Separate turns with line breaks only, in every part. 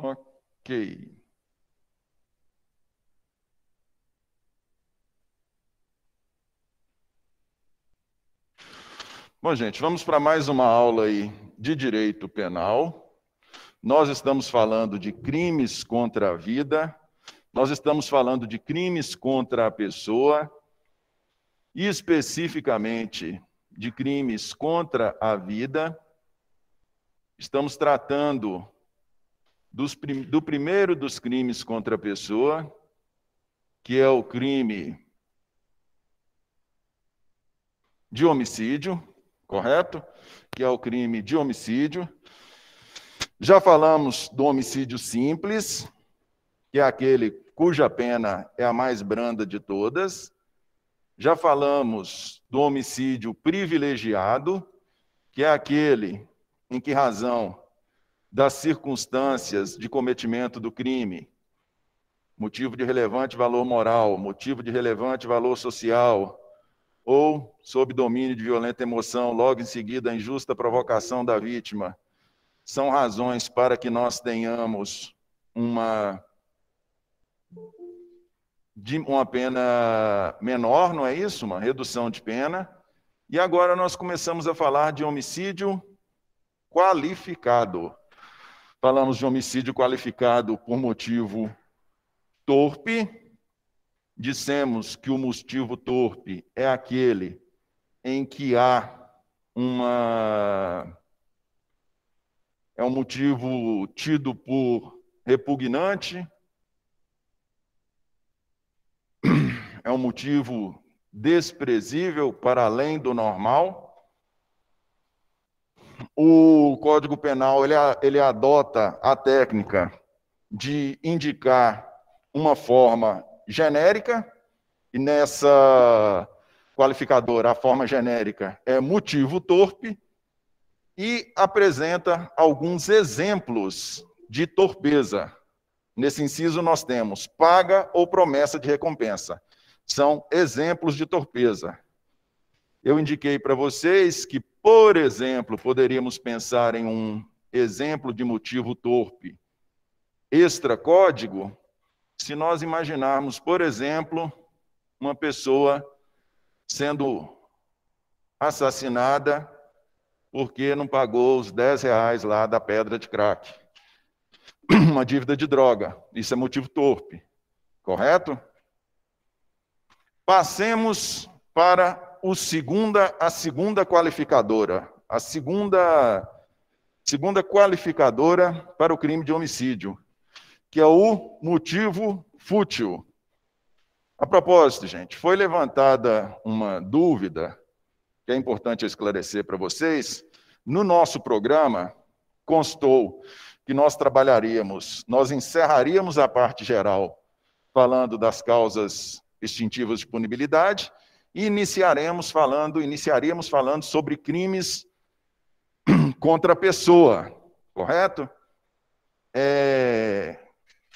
Ok. Bom, gente, vamos para mais uma aula aí de direito penal. Nós estamos falando de crimes contra a vida, nós estamos falando de crimes contra a pessoa, e especificamente de crimes contra a vida. Estamos tratando do primeiro dos crimes contra a pessoa, que é o crime de homicídio, correto? Que é o crime de homicídio. Já falamos do homicídio simples, que é aquele cuja pena é a mais branda de todas. Já falamos do homicídio privilegiado, que é aquele em que razão das circunstâncias de cometimento do crime, motivo de relevante valor moral, motivo de relevante valor social, ou sob domínio de violenta emoção, logo em seguida a injusta provocação da vítima, são razões para que nós tenhamos uma pena menor, não é isso? Uma redução de pena. E agora nós começamos a falar de homicídio qualificado. Falamos de homicídio qualificado por motivo torpe. Dissemos que o motivo torpe é aquele em que há é um motivo tido por repugnante, é um motivo desprezível para além do normal. O Código Penal ele adota a técnica de indicar uma forma genérica, e nessa qualificadora a forma genérica é motivo torpe, e apresenta alguns exemplos de torpeza. Nesse inciso nós temos paga ou promessa de recompensa. São exemplos de torpeza. Eu indiquei para vocês que, por exemplo, poderíamos pensar em um exemplo de motivo torpe extracódigo, se nós imaginarmos, por exemplo, uma pessoa sendo assassinada porque não pagou os R$10 lá da pedra de crack. Uma dívida de droga. Isso é motivo torpe. Correto? Passemos para a segunda qualificadora. A segunda qualificadora para o crime de homicídio, que é o motivo fútil. A propósito, gente, foi levantada uma dúvida que é importante esclarecer para vocês. No nosso programa, constou que nós encerraríamos a parte geral falando das causas extintivas de punibilidade e iniciaríamos falando sobre crimes contra a pessoa, correto?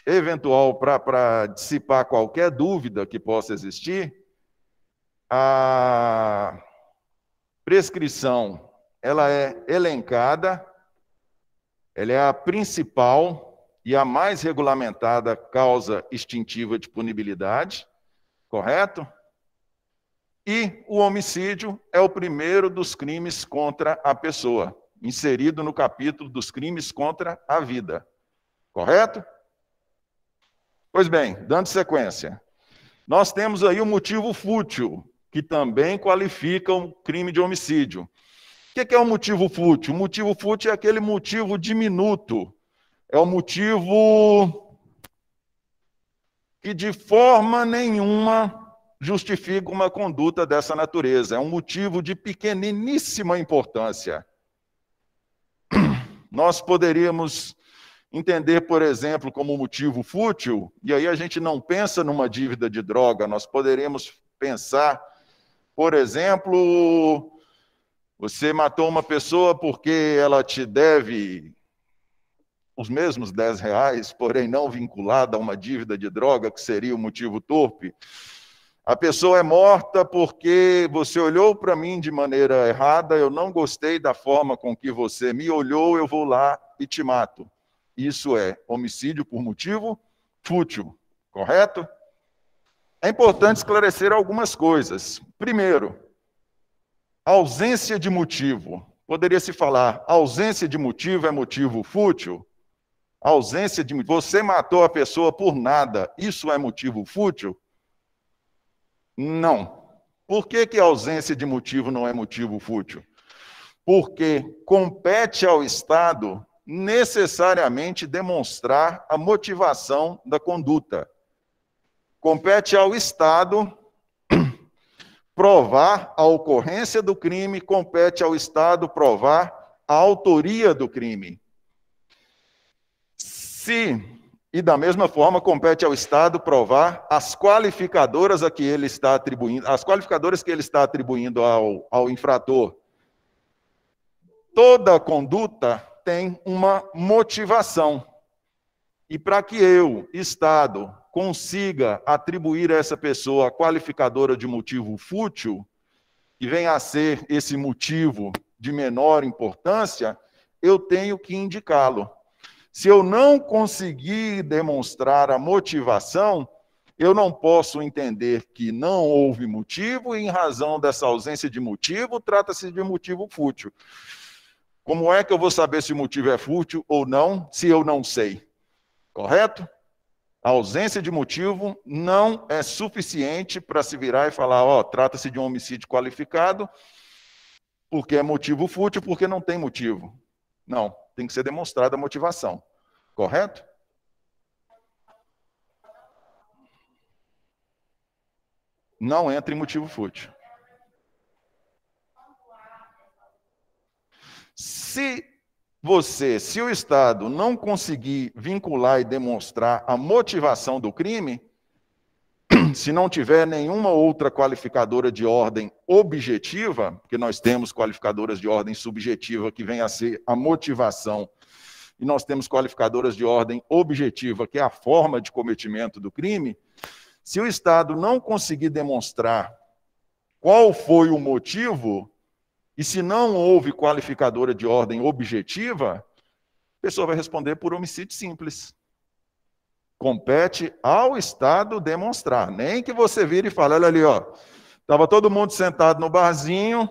Eventual, para dissipar qualquer dúvida que possa existir, a prescrição ela é elencada, ela é a principal e a mais regulamentada causa extintiva de punibilidade, correto? E o homicídio é o primeiro dos crimes contra a pessoa, inserido no capítulo dos crimes contra a vida, correto? Pois bem, dando sequência, nós temos aí o motivo fútil, que também qualifica o crime de homicídio. O que é o motivo fútil? O motivo fútil é aquele motivo diminuto, é o motivo que de forma nenhuma justifica uma conduta dessa natureza, é um motivo de pequeniníssima importância. Nós poderíamos entender, por exemplo, como motivo fútil, e aí a gente não pensa numa dívida de droga, nós poderíamos pensar, por exemplo, você matou uma pessoa porque ela te deve os mesmos R$10, porém não vinculada a uma dívida de droga, que seria o motivo torpe. A pessoa é morta porque você olhou para mim de maneira errada, eu não gostei da forma com que você me olhou, eu vou lá e te mato. Isso é homicídio por motivo fútil, correto? É importante esclarecer algumas coisas. Primeiro, ausência de motivo. Poderia se falar, ausência de motivo é motivo fútil? Ausência de motivo. Você matou a pessoa por nada, isso é motivo fútil? Não. Por que a ausência de motivo não é motivo fútil? Porque compete ao Estado necessariamente demonstrar a motivação da conduta. Compete ao Estado provar a ocorrência do crime, compete ao Estado provar a autoria do crime. E da mesma forma, compete ao Estado provar as qualificadoras a que ele está atribuindo, as qualificadoras que ele está atribuindo ao infrator. Toda conduta tem uma motivação. E para que eu, Estado, consiga atribuir a essa pessoa a qualificadora de motivo fútil, que venha a ser esse motivo de menor importância, eu tenho que indicá-lo. Se eu não conseguir demonstrar a motivação, eu não posso entender que não houve motivo e, em razão dessa ausência de motivo, trata-se de motivo fútil. Como é que eu vou saber se o motivo é fútil ou não, se eu não sei? Correto? A ausência de motivo não é suficiente para se virar e falar, ó, trata-se de um homicídio qualificado, porque é motivo fútil, porque não tem motivo. Não, tem que ser demonstrada a motivação. Correto? Não entra em motivo fútil. Se o Estado não conseguir vincular e demonstrar a motivação do crime, se não tiver nenhuma outra qualificadora de ordem objetiva, porque nós temos qualificadoras de ordem subjetiva que vem a ser a motivação, e nós temos qualificadoras de ordem objetiva, que é a forma de cometimento do crime, se o Estado não conseguir demonstrar qual foi o motivo, e se não houve qualificadora de ordem objetiva, a pessoa vai responder por homicídio simples. Compete ao Estado demonstrar. Nem que você vire e fale, olha ali, ó, estava todo mundo sentado no barzinho,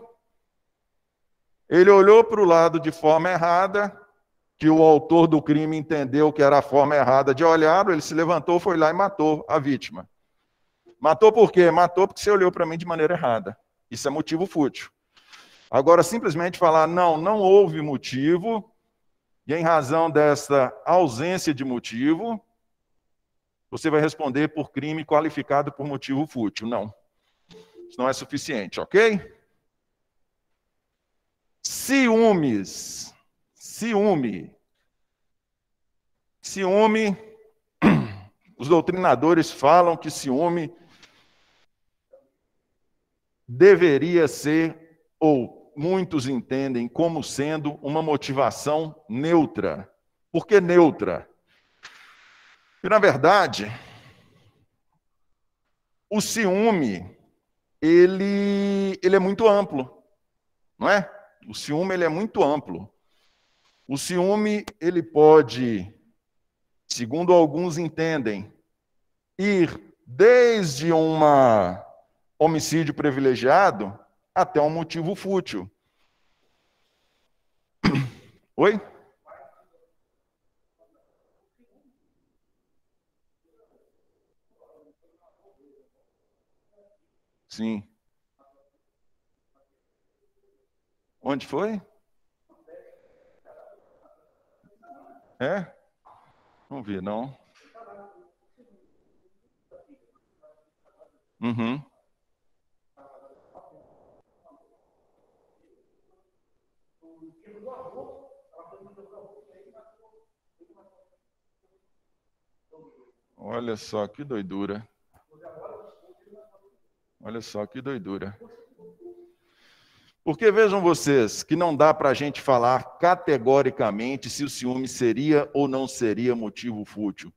ele olhou para o lado de forma errada, que o autor do crime entendeu que era a forma errada de olhar, ele se levantou, foi lá e matou a vítima. Matou por quê? Matou porque você olhou para mim de maneira errada. Isso é motivo fútil. Agora, simplesmente falar, não houve motivo, e em razão dessa ausência de motivo, você vai responder por crime qualificado por motivo fútil. Não. Isso não é suficiente, ok? Ciúmes. Ciúme. Ciúme. Os doutrinadores falam que ciúme deveria ser, ou muitos entendem como sendo, uma motivação neutra. Por que neutra? E, na verdade, o ciúme, ele é muito amplo, não é? O ciúme, ele é muito amplo. O ciúme, ele pode, segundo alguns entendem, ir desde um homicídio privilegiado até um motivo fútil. Oi? Sim. Onde foi? É? Não vi, não. Uhum. Olha só que doidura. Olha só que doidura. Porque vejam vocês que não dá para a gente falar categoricamente se o ciúme seria ou não seria motivo fútil.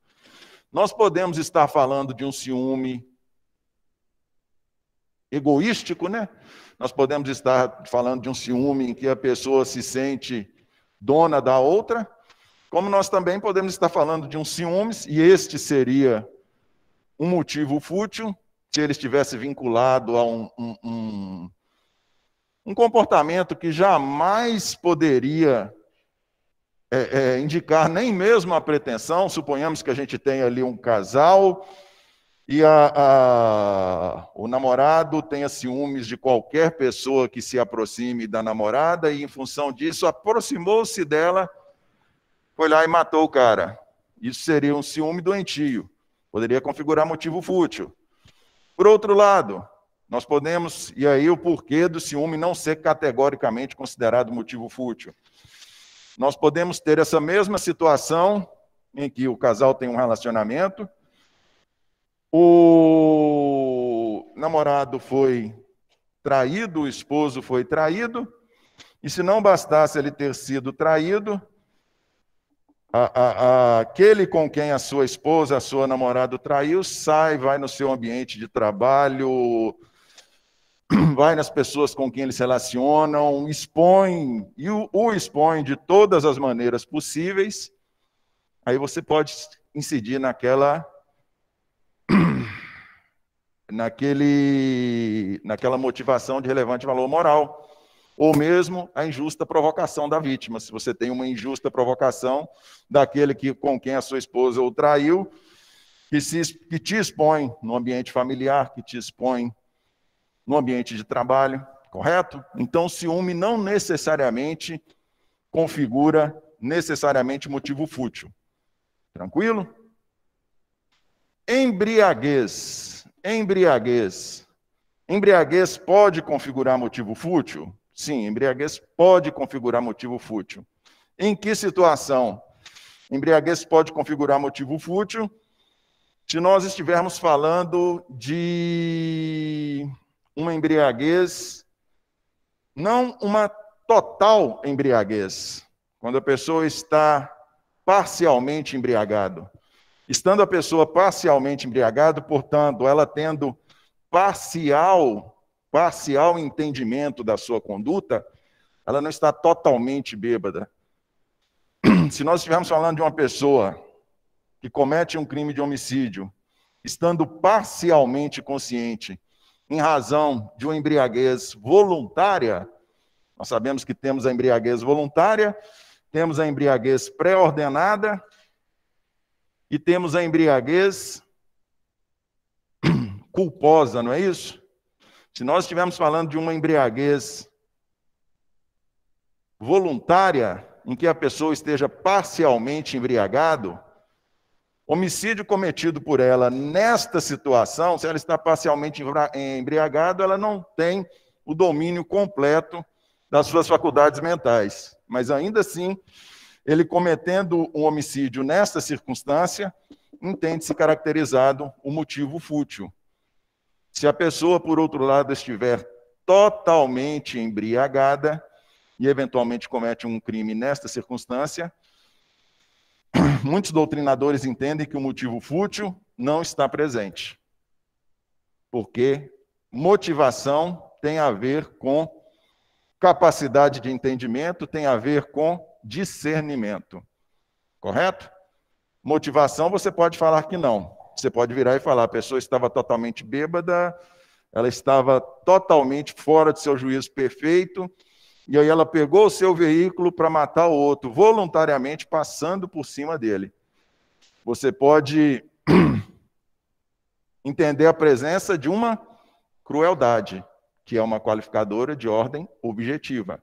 Nós podemos estar falando de um ciúme egoístico, né? Nós podemos estar falando de um ciúme em que a pessoa se sente dona da outra, Como nós também podemos estar falando de um ciúmes, e este seria um motivo fútil, se ele estivesse vinculado a um comportamento que jamais poderia indicar nem mesmo a pretensão. Suponhamos que a gente tenha ali um casal e o namorado tenha ciúmes de qualquer pessoa que se aproxime da namorada e, em função disso, aproximou-se dela, foi lá e matou o cara. Isso seria um ciúme doentio. Poderia configurar motivo fútil. Por outro lado, nós podemos, e aí o porquê do ciúme não ser categoricamente considerado motivo fútil. Nós podemos ter essa mesma situação em que o casal tem um relacionamento, o namorado foi traído, o esposo foi traído, e se não bastasse ele ter sido traído, aquele com quem a sua esposa, a sua namorada traiu, vai no seu ambiente de trabalho, vai nas pessoas com quem eles se relacionam, expõe, e o expõe de todas as maneiras possíveis. Aí você pode incidir naquela motivação de relevante valor moral, ou mesmo a injusta provocação da vítima. Se você tem uma injusta provocação daquele com quem a sua esposa o traiu, que te expõe no ambiente familiar, que te expõe no ambiente de trabalho, correto? Então, ciúme não necessariamente configura motivo fútil. Tranquilo? Embriaguez. Embriaguez pode configurar motivo fútil? Sim, embriaguez pode configurar motivo fútil. Em que situação? Embriaguez pode configurar motivo fútil se nós estivermos falando de uma embriaguez, não uma total embriaguez, quando a pessoa está parcialmente embriagada. Estando a pessoa parcialmente embriagada, portanto, ela tendo parcial entendimento da sua conduta, ela não está totalmente bêbada. Se nós estivermos falando de uma pessoa que comete um crime de homicídio, estando parcialmente consciente, em razão de uma embriaguez voluntária, nós sabemos que temos a embriaguez voluntária, temos a embriaguez pré-ordenada e temos a embriaguez culposa, não é isso? Se nós estivermos falando de uma embriaguez voluntária, em que a pessoa esteja parcialmente embriagado, homicídio cometido por ela nesta situação, se ela está parcialmente embriagada, ela não tem o domínio completo das suas faculdades mentais. Mas ainda assim, ele cometendo um homicídio nesta circunstância, entende-se caracterizado o motivo fútil. Se a pessoa, por outro lado, estiver totalmente embriagada e eventualmente comete um crime nesta circunstância, muitos doutrinadores entendem que o motivo fútil não está presente, porque motivação tem a ver com capacidade de entendimento, tem a ver com discernimento, correto? Motivação você pode falar que não. Você pode virar e falar, a pessoa estava totalmente bêbada, ela estava totalmente fora de seu juízo perfeito, e aí ela pegou o seu veículo para matar o outro, voluntariamente passando por cima dele. Você pode entender a presença de uma crueldade, que é uma qualificadora de ordem objetiva.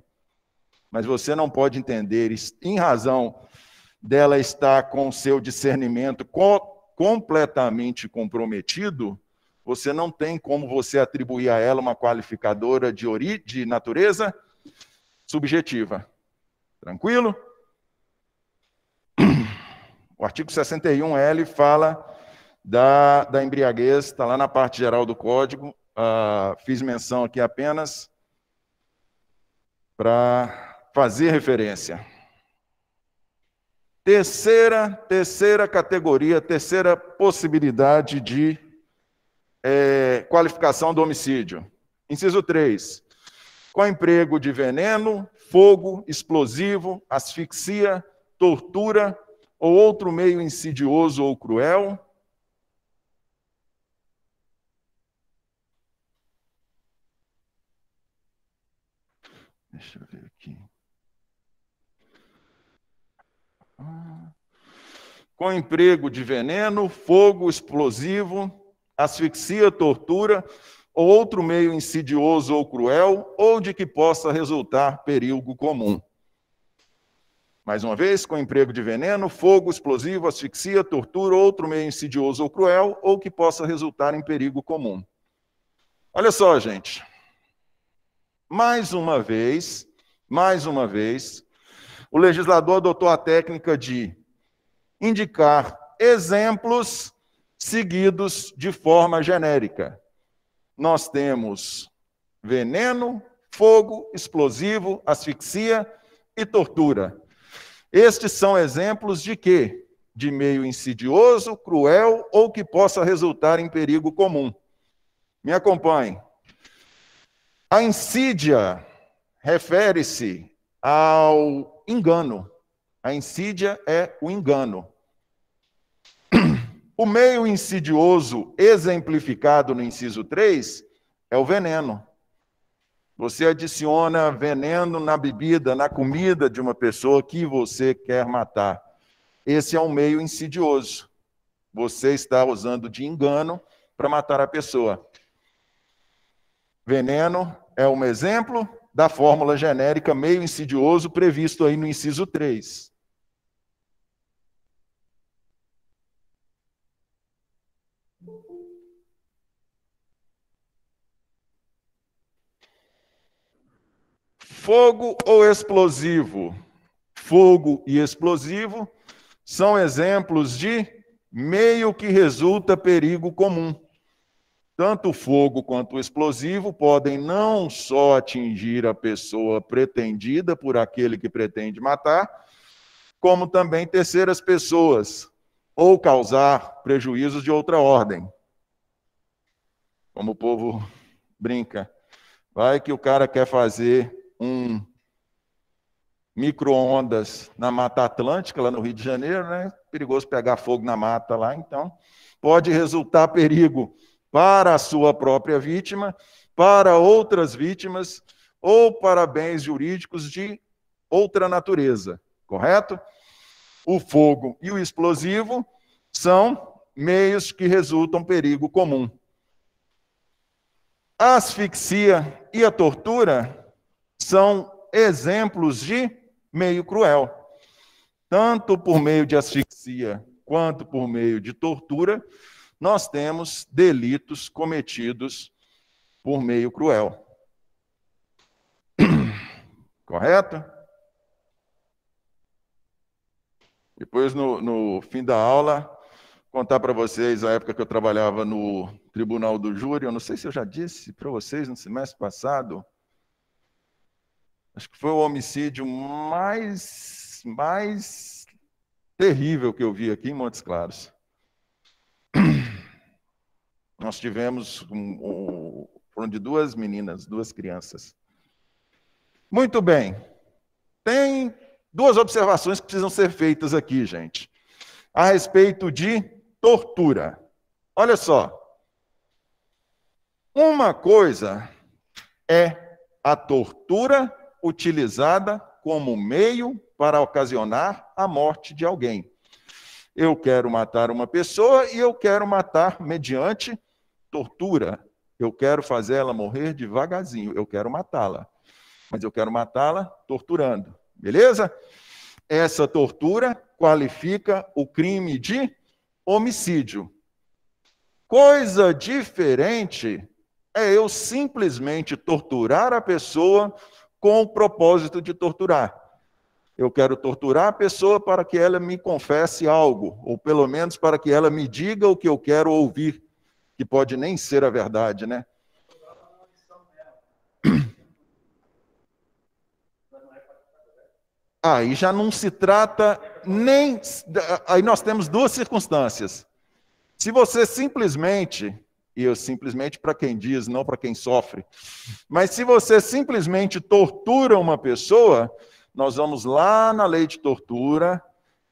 Mas você não pode entender, em razão dela estar com o seu discernimento completamente comprometido, você não tem como você atribuir a ela uma qualificadora de natureza subjetiva. Tranquilo? O artigo 61L fala da embriaguez, está lá na parte geral do Código, fiz menção aqui apenas para fazer referência. Terceira categoria, terceira possibilidade de qualificação do homicídio. Inciso 3. Com emprego de veneno, fogo, explosivo, asfixia, tortura ou outro meio insidioso ou cruel? Deixa eu ver aqui. Com emprego de veneno, fogo explosivo, asfixia, tortura, ou outro meio insidioso ou cruel, ou de que possa resultar perigo comum. Mais uma vez, com emprego de veneno, fogo explosivo, asfixia, tortura, ou outro meio insidioso ou cruel, ou que possa resultar em perigo comum. Olha só, gente. Mais uma vez, o legislador adotou a técnica de indicar exemplos seguidos de forma genérica. Nós temos veneno, fogo, explosivo, asfixia e tortura. Estes são exemplos de quê? De meio insidioso, cruel ou que possa resultar em perigo comum. Me acompanhe. A insídia refere-se ao engano. A insídia é o engano. O meio insidioso exemplificado no inciso 3 é o veneno. Você adiciona veneno na bebida, na comida de uma pessoa que você quer matar. Esse é um meio insidioso. Você está usando de engano para matar a pessoa. Veneno é um exemplo da fórmula genérica meio insidioso previsto aí no inciso 3. Fogo ou explosivo? Fogo e explosivo são exemplos de meio que resulta perigo comum. Tanto o fogo quanto o explosivo podem não só atingir a pessoa pretendida por aquele que pretende matar, como também terceiras pessoas, ou causar prejuízos de outra ordem. Como o povo brinca. Vai que o cara quer fazer um micro-ondas na Mata Atlântica, lá no Rio de Janeiro, né? Perigoso pegar fogo na mata lá, então pode resultar perigo para a sua própria vítima, para outras vítimas, ou para bens jurídicos de outra natureza, correto? O fogo e o explosivo são meios que resultam perigo comum. A asfixia e a tortura são exemplos de meio cruel. Tanto por meio de asfixia quanto por meio de tortura, nós temos delitos cometidos por meio cruel. Correto? Depois, no fim da aula, contar para vocês a época que eu trabalhava no Tribunal do Júri. Eu não sei se eu já disse para vocês no semestre passado. Acho que foi o homicídio mais terrível que eu vi aqui em Montes Claros. Nós tivemos, foram de 2 meninas, 2 crianças. Muito bem. Tem 2 observações que precisam ser feitas aqui, gente, a respeito de tortura. Olha só. Uma coisa é a tortura utilizada como meio para ocasionar a morte de alguém. Eu quero matar uma pessoa e eu quero matar mediante tortura. Eu quero fazer ela morrer devagarzinho. Eu quero matá-la. Mas eu quero matá-la torturando. Beleza? Essa tortura qualifica o crime de homicídio. Coisa diferente é eu simplesmente torturar a pessoa com o propósito de torturar. Eu quero torturar a pessoa para que ela me confesse algo, ou pelo menos para que ela me diga o que eu quero ouvir, que pode nem ser a verdade, né? Aí já não se trata nem... Aí nós temos 2 circunstâncias. Se você simplesmente, e eu simplesmente para quem diz, não para quem sofre, mas se você simplesmente tortura uma pessoa, nós vamos lá na lei de tortura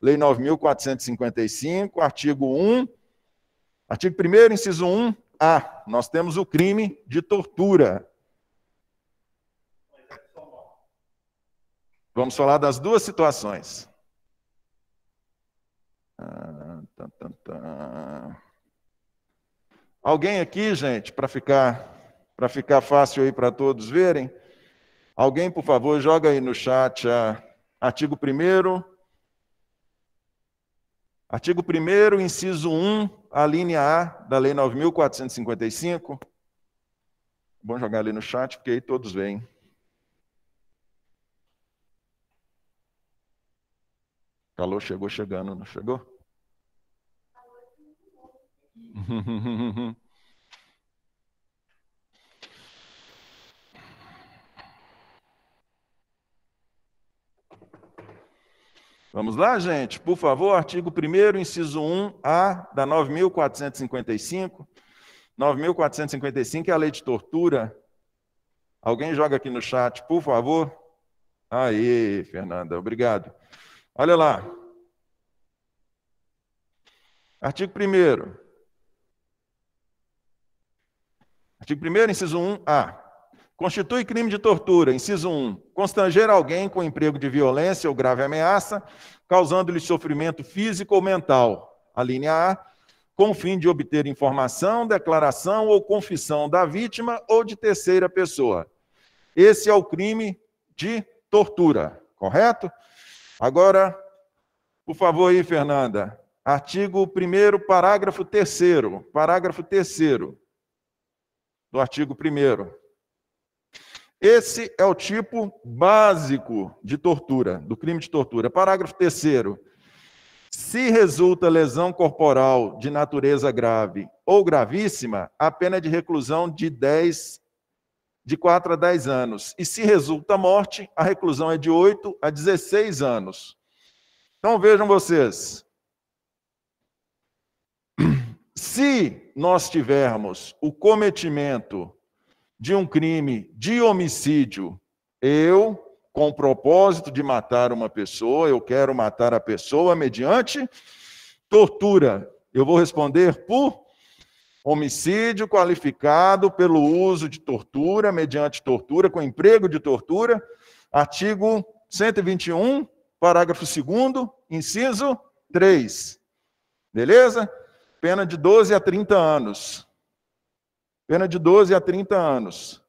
Lei 9.455, artigo 1. Artigo 1º, inciso 1A. Nós temos o crime de tortura. Vamos falar das duas situações. Alguém aqui, gente, para ficar fácil aí para todos verem, alguém, por favor, joga aí no chat artigo 1º. Artigo 1º, inciso 1, a linha A da Lei 9.455. Vamos jogar ali no chat, porque aí todos veem. O calor chegou chegando, não chegou? Vamos lá, gente? Por favor, artigo 1º, inciso 1A da 9.455. 9.455 é a lei de tortura. Alguém joga aqui no chat, por favor? Aí, Fernanda, obrigado. Olha lá. Artigo 1º. Artigo 1º, inciso 1A. Constitui crime de tortura, inciso 1, constranger alguém com emprego de violência ou grave ameaça, causando-lhe sofrimento físico ou mental, a linha A, com o fim de obter informação, declaração ou confissão da vítima ou de terceira pessoa. Esse é o crime de tortura, correto? Agora, por favor aí, Fernanda, artigo 1º, parágrafo 3º, parágrafo 3º do artigo 1º. Esse é o tipo básico de tortura, do crime de tortura. Parágrafo 3º. Se resulta lesão corporal de natureza grave ou gravíssima, a pena é de reclusão de 4 a 10 anos. E se resulta morte, a reclusão é de 8 a 16 anos. Então vejam vocês. Se nós tivermos o cometimento de um crime de homicídio, eu, com o propósito de matar uma pessoa, eu quero matar a pessoa mediante tortura. Eu vou responder por homicídio qualificado pelo uso de tortura, mediante tortura, com emprego de tortura, artigo 121, parágrafo 2º, inciso 3. Beleza? Pena de 12 a 30 anos. Pena de 12 a 30 anos.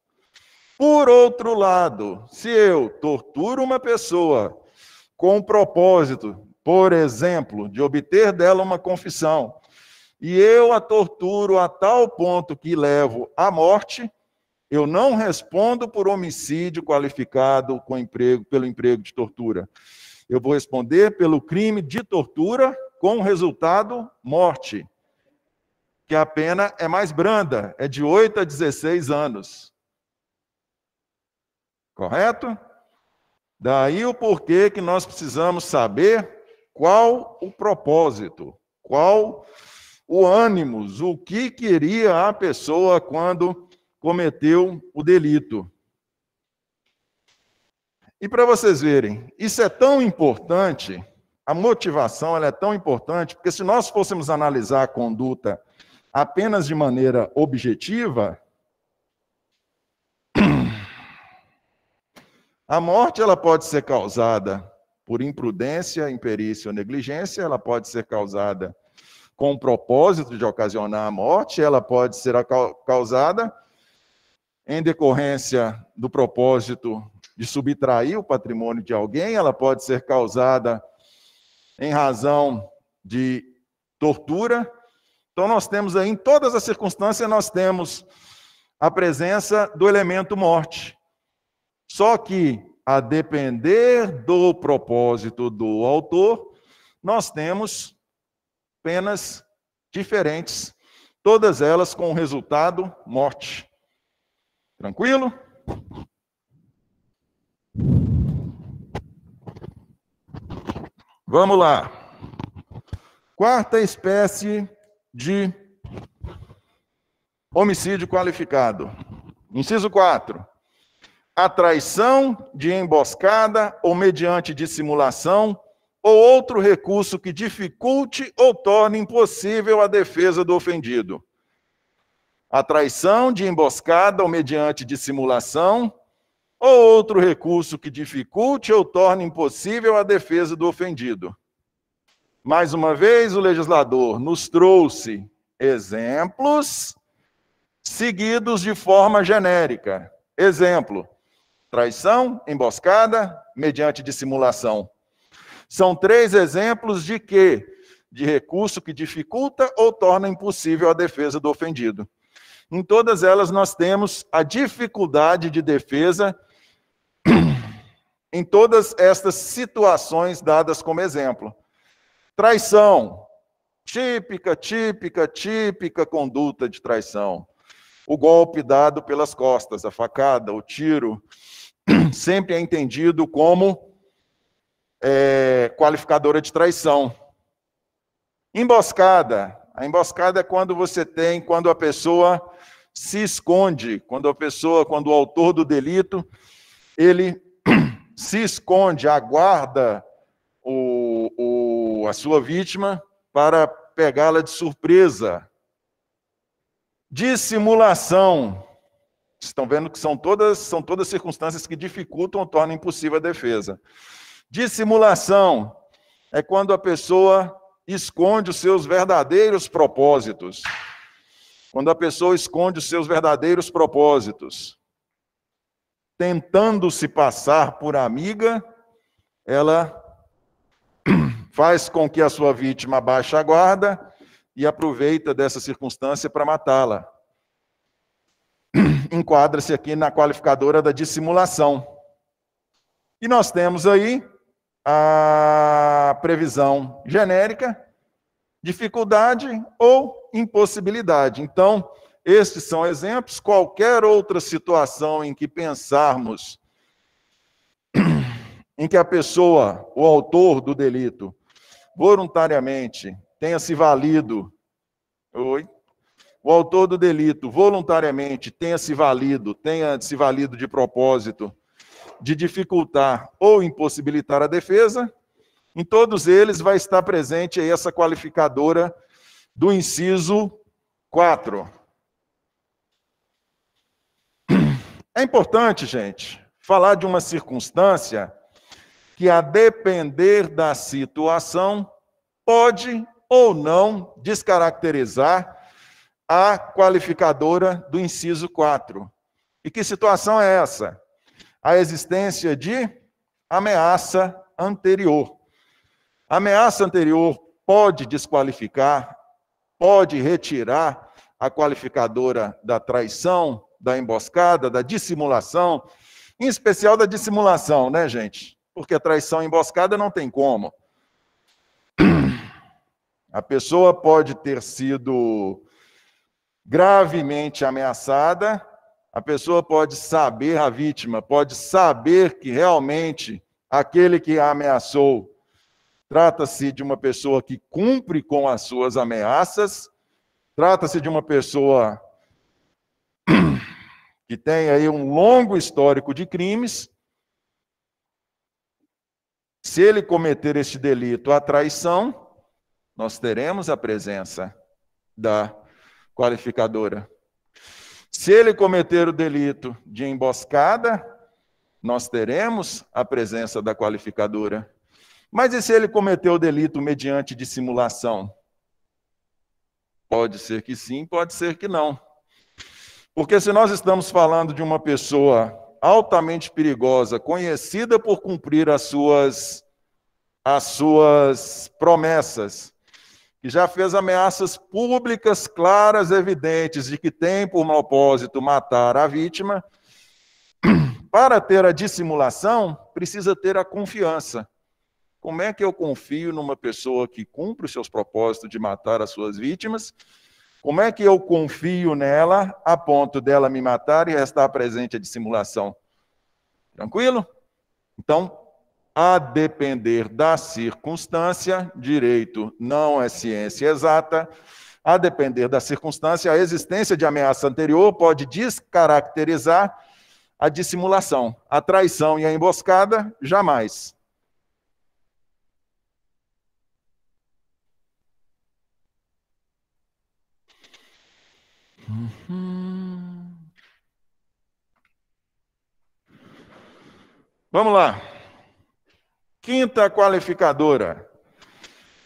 Por outro lado, se eu torturo uma pessoa com o propósito, por exemplo, de obter dela uma confissão, e eu a torturo a tal ponto que levo à morte, eu não respondo por homicídio qualificado pelo emprego de tortura. Eu vou responder pelo crime de tortura com resultado morte, que a pena é mais branda, é de 8 a 16 anos. Correto? Daí o porquê que nós precisamos saber qual o propósito, qual o ânimos, o que queria a pessoa quando cometeu o delito. E para vocês verem, isso é tão importante, a motivação ela é tão importante, porque se nós fôssemos analisar a conduta apenas de maneira objetiva, a morte ela pode ser causada por imprudência, imperícia ou negligência, ela pode ser causada com o propósito de ocasionar a morte, ela pode ser causada em decorrência do propósito de subtrair o patrimônio de alguém, ela pode ser causada em razão de tortura. Então, nós temos aí, em todas as circunstâncias, nós temos a presença do elemento morte. Só que, a depender do propósito do autor, nós temos penas diferentes, todas elas com o resultado morte. Tranquilo? Vamos lá. Quarta espécie de homicídio qualificado. Inciso 4. A traição de emboscada ou mediante dissimulação ou outro recurso que dificulte ou torne impossível a defesa do ofendido. A traição de emboscada ou mediante dissimulação, ou outro recurso que dificulte ou torne impossível a defesa do ofendido. Mais uma vez, o legislador nos trouxe exemplos seguidos de forma genérica. Exemplo: traição, emboscada, mediante dissimulação. São 3 exemplos de quê? De recurso que dificulta ou torna impossível a defesa do ofendido. Em todas elas nós temos a dificuldade de defesa em todas estas situações dadas como exemplo. Traição, típica conduta de traição. O golpe dado pelas costas, a facada, o tiro, sempre é entendido como qualificadora de traição. Emboscada. A emboscada é quando a pessoa se esconde, quando o autor do delito, ele se esconde, aguarda a sua vítima para pegá-la de surpresa. Dissimulação. Estão vendo que são todas circunstâncias que dificultam ou tornam impossível a defesa. Dissimulação é quando a pessoa esconde os seus verdadeiros propósitos. Quando a pessoa esconde os seus verdadeiros propósitos. Tentando se passar por amiga, ela faz com que a sua vítima baixe a guarda e aproveita dessa circunstância para matá-la. Enquadra-se aqui na qualificadora da dissimulação. E nós temos aí a previsão genérica, dificuldade ou impossibilidade. Então, estes são exemplos. Qualquer outra situação em que pensarmos em que a pessoa, o autor do delito, voluntariamente tenha se valido, o autor do delito voluntariamente tenha se valido de propósito de dificultar ou impossibilitar a defesa, em todos eles vai estar presente aí essa qualificadora do inciso 4. É importante, gente, falar de uma circunstância que, a depender da situação, pode ou não descaracterizar a qualificadora do inciso 4. E que situação é essa? A existência de ameaça anterior. A ameaça anterior pode desqualificar, pode retirar a qualificadora da traição, da emboscada, da dissimulação, em especial da dissimulação, né, gente? Porque a traição e emboscada não tem como. A pessoa pode ter sido gravemente ameaçada, a pessoa pode saber, a vítima pode saber que realmente aquele que a ameaçou trata-se de uma pessoa que cumpre com as suas ameaças, trata-se de uma pessoa que tem aí um longo histórico de crimes. Se ele cometer este delito, a traição, nós teremos a presença da qualificadora. Se ele cometer o delito de emboscada, nós teremos a presença da qualificadora. Mas e se ele cometeu o delito mediante dissimulação? Pode ser que sim, pode ser que não. Porque se nós estamos falando de uma pessoa altamente perigosa, conhecida por cumprir as suas promessas, que já fez ameaças públicas, claras, evidentes, de que tem por propósito matar a vítima, para ter a dissimulação, precisa ter a confiança. Como é que eu confio numa pessoa que cumpre os seus propósitos de matar as suas vítimas? Como é que eu confio nela a ponto dela me matar e restar presente a dissimulação? Tranquilo? Então, a depender da circunstância, direito não é ciência exata, a depender da circunstância, a existência de ameaça anterior pode descaracterizar a dissimulação. A traição e a emboscada, jamais. Vamos lá. Quinta qualificadora.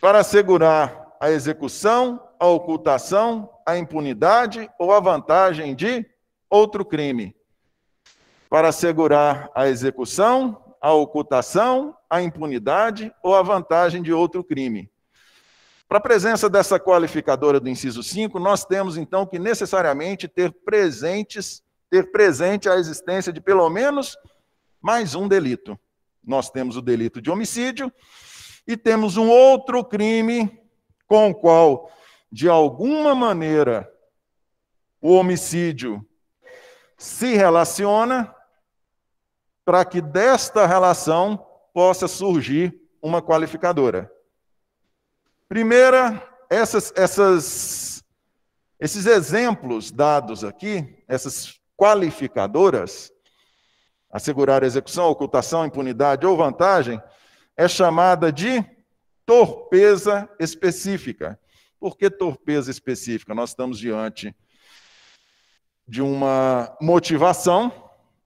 Para assegurar a execução, a ocultação, a impunidade ou a vantagem de outro crime. Para assegurar a execução, a ocultação, a impunidade ou a vantagem de outro crime. Para a presença dessa qualificadora do inciso 5, nós temos, então, que necessariamente ter presente a existência de pelo menos mais um delito. Nós temos o delito de homicídio e temos um outro crime com o qual, de alguma maneira, o homicídio se relaciona para que desta relação possa surgir uma qualificadora. Primeira, esses exemplos dados aqui, essas qualificadoras, assegurar a execução, ocultação, impunidade ou vantagem, é chamada de torpeza específica. Por que torpeza específica? Nós estamos diante de uma motivação,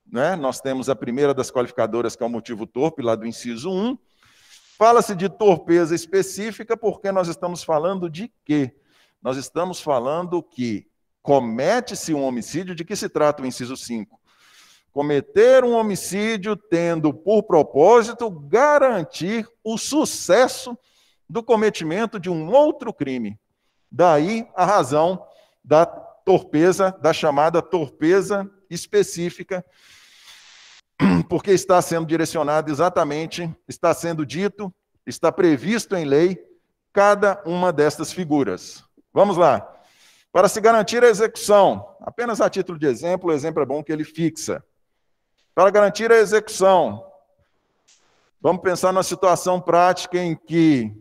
né? Nós temos a primeira das qualificadoras, que é o motivo torpe, lá do inciso 1. Fala-se de torpeza específica porque nós estamos falando de quê? Nós estamos falando que comete-se um homicídio. De que se trata o inciso 5? Cometer um homicídio tendo por propósito garantir o sucesso do cometimento de um outro crime. Daí a razão da torpeza, da chamada torpeza específica, porque está sendo direcionado exatamente, está sendo dito, está previsto em lei cada uma destas figuras. Vamos lá. Para se garantir a execução, apenas a título de exemplo, o exemplo é bom que ele fixa. Para garantir a execução, vamos pensar numa situação prática em que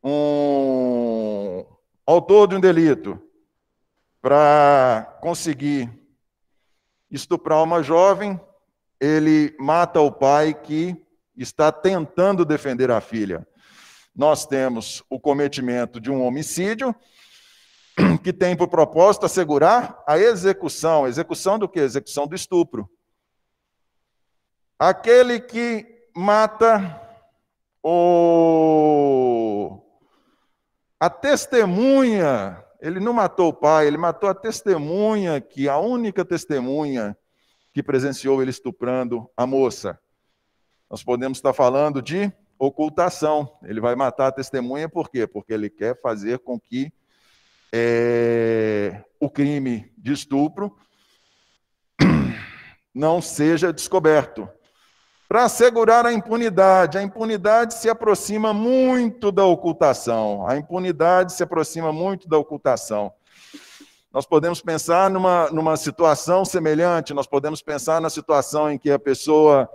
um autor de um delito, para conseguir estuprar uma jovem, ele mata o pai que está tentando defender a filha. Nós temos o cometimento de um homicídio que tem por propósito assegurar a execução. Execução do quê? Execução do estupro. Aquele que mata a testemunha, ele não matou o pai, ele matou a testemunha, que a única testemunha que presenciou ele estuprando a moça. Nós podemos estar falando de ocultação. Ele vai matar a testemunha por quê? Porque ele quer fazer com que o crime de estupro não seja descoberto. Para assegurar a impunidade se aproxima muito da ocultação. A impunidade se aproxima muito da ocultação. Nós podemos pensar numa situação semelhante, nós podemos pensar na situação em que a pessoa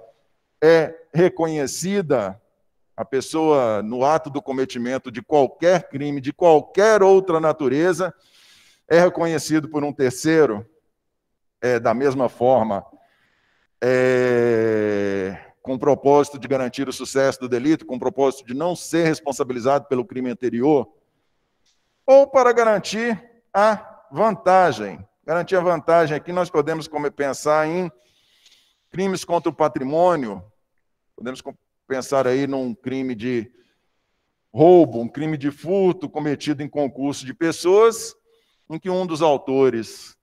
é reconhecida, a pessoa, no ato do cometimento de qualquer crime, de qualquer outra natureza, é reconhecido por um terceiro, da mesma forma, com o propósito de garantir o sucesso do delito, com o propósito de não ser responsabilizado pelo crime anterior, ou para garantir a vantagem. Garantir a vantagem aqui nós podemos pensar em crimes contra o patrimônio, podemos pensar aí num crime de roubo, um crime de furto cometido em concurso de pessoas, em que um dos autores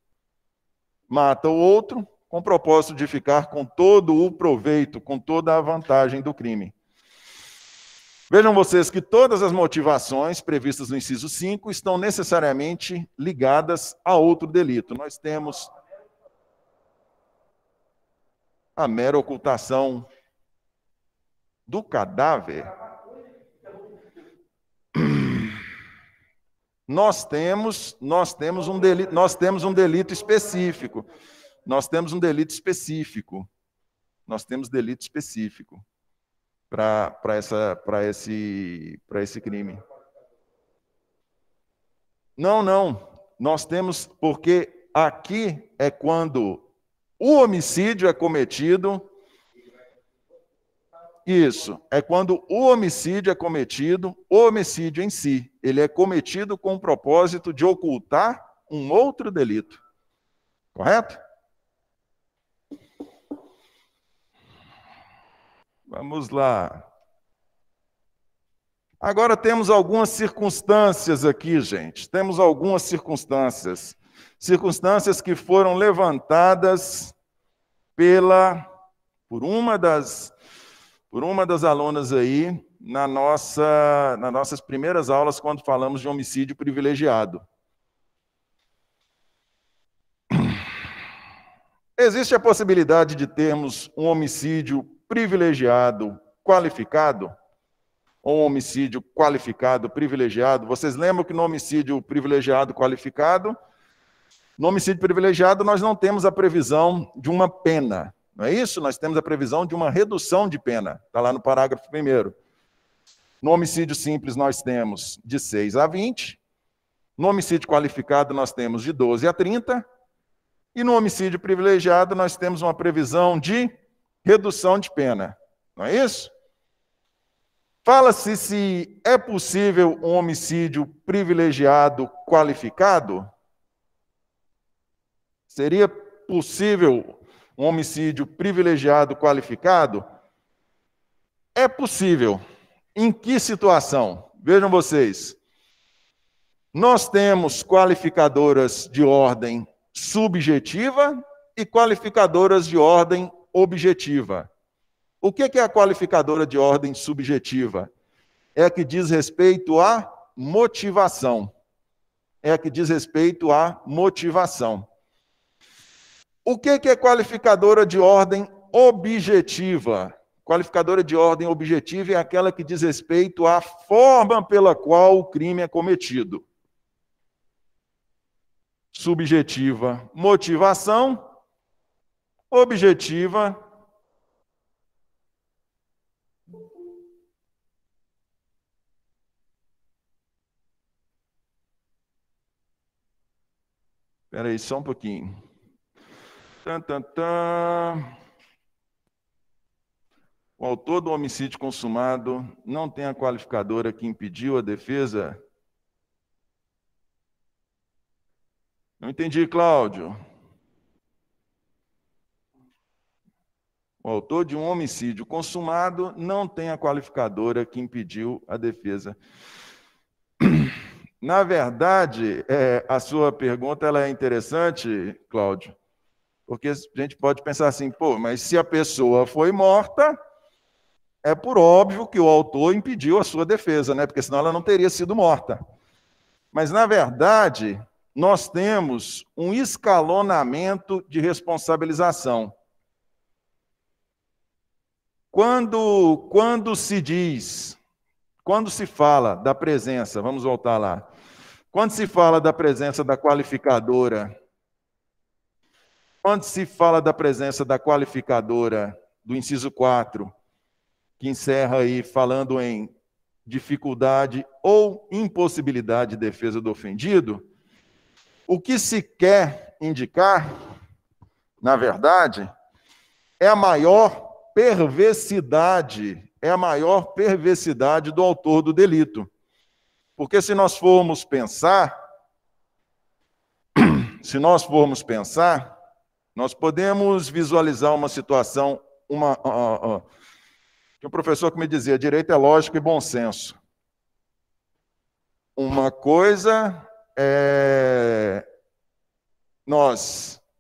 mata o outro, com o propósito de ficar com todo o proveito, com toda a vantagem do crime. Vejam vocês que todas as motivações previstas no inciso 5 estão necessariamente ligadas a outro delito. Nós temos a mera ocultação do cadáver. Nós temos um delito específico. Nós temos delito específico para esse crime. Não. Nós temos, porque aqui é quando o homicídio é cometido. Isso, é quando o homicídio é cometido, o homicídio em si, ele é cometido com o propósito de ocultar um outro delito. Correto? Vamos lá. Agora temos algumas circunstâncias aqui, gente. Temos algumas circunstâncias. Circunstâncias que foram levantadas por uma das alunas aí nas nossas primeiras aulas, quando falamos de homicídio privilegiado. Existe a possibilidade de termos um homicídio privilegiado qualificado? Ou um homicídio qualificado privilegiado? Vocês lembram que no homicídio privilegiado qualificado, no homicídio privilegiado nós não temos a previsão de uma pena, não é isso? Nós temos a previsão de uma redução de pena, está lá no parágrafo 1º. No homicídio simples nós temos de 6 a 20, no homicídio qualificado nós temos de 12 a 30, e no homicídio privilegiado nós temos uma previsão de redução de pena, não é isso? Fala-se se é possível um homicídio privilegiado qualificado? Seria possível um homicídio privilegiado qualificado? É possível. Em que situação? Vejam vocês. Nós temos qualificadoras de ordem subjetiva e qualificadoras de ordem objetiva. O que é a qualificadora de ordem subjetiva? É a que diz respeito à motivação. É a que diz respeito à motivação. O que é qualificadora de ordem objetiva? Qualificadora de ordem objetiva é aquela que diz respeito à forma pela qual o crime é cometido. Subjetiva, motivação. Objetiva, espera aí, só um pouquinho. O autor do homicídio consumado não tem a qualificadora que impediu a defesa? Não entendi, Cláudio. O autor de um homicídio consumado não tem a qualificadora que impediu a defesa. Na verdade, a sua pergunta ela é interessante, Cláudio, porque a gente pode pensar assim, pô, mas se a pessoa foi morta, é por óbvio que o autor impediu a sua defesa, né? Porque senão ela não teria sido morta. Mas, na verdade, nós temos um escalonamento de responsabilização. Quando se fala da presença, vamos voltar lá, quando se fala da presença da qualificadora, quando se fala da presença da qualificadora do inciso 4, que encerra aí falando em dificuldade ou impossibilidade de defesa do ofendido, o que se quer indicar, na verdade, é a maior perversidade do autor do delito. Porque se nós formos pensar, nós podemos visualizar uma situação, tinha um professor que me dizia, direito é lógica e bom senso. Uma coisa é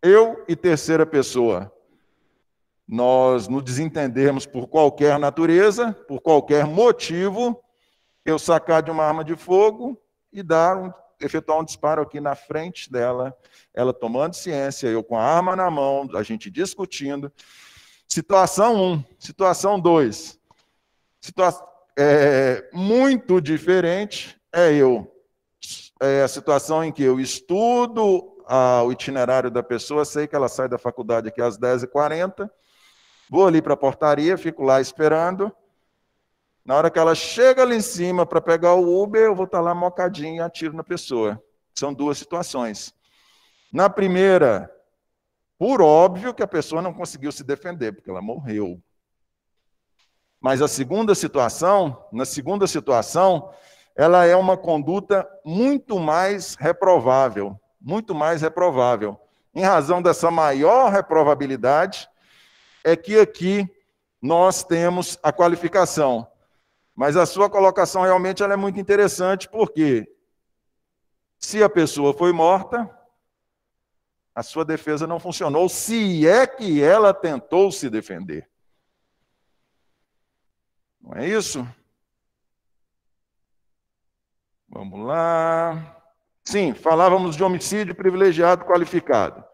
eu e terceira pessoa, nós nos desentendermos por qualquer natureza, por qualquer motivo, eu sacar de uma arma de fogo e efetuar um disparo aqui na frente dela, ela tomando ciência, eu com a arma na mão, a gente discutindo. Situação 1. Situação 2. Muito diferente é a situação em que eu estudo o itinerário da pessoa, sei que ela sai da faculdade aqui às 10h40, vou ali para a portaria, fico lá esperando. Na hora que ela chega ali em cima para pegar o Uber, eu vou estar lá mocadinho e atiro na pessoa. São duas situações. Na primeira, por óbvio que a pessoa não conseguiu se defender, porque ela morreu. Mas na segunda situação, ela é uma conduta muito mais reprovável. muito mais reprovável. Em razão dessa maior reprovabilidade, é que aqui nós temos a qualificação. Mas a sua colocação realmente ela é muito interessante, porque se a pessoa foi morta, a sua defesa não funcionou, se é que ela tentou se defender. Não é isso? Vamos lá. Sim, falávamos de homicídio privilegiado qualificado.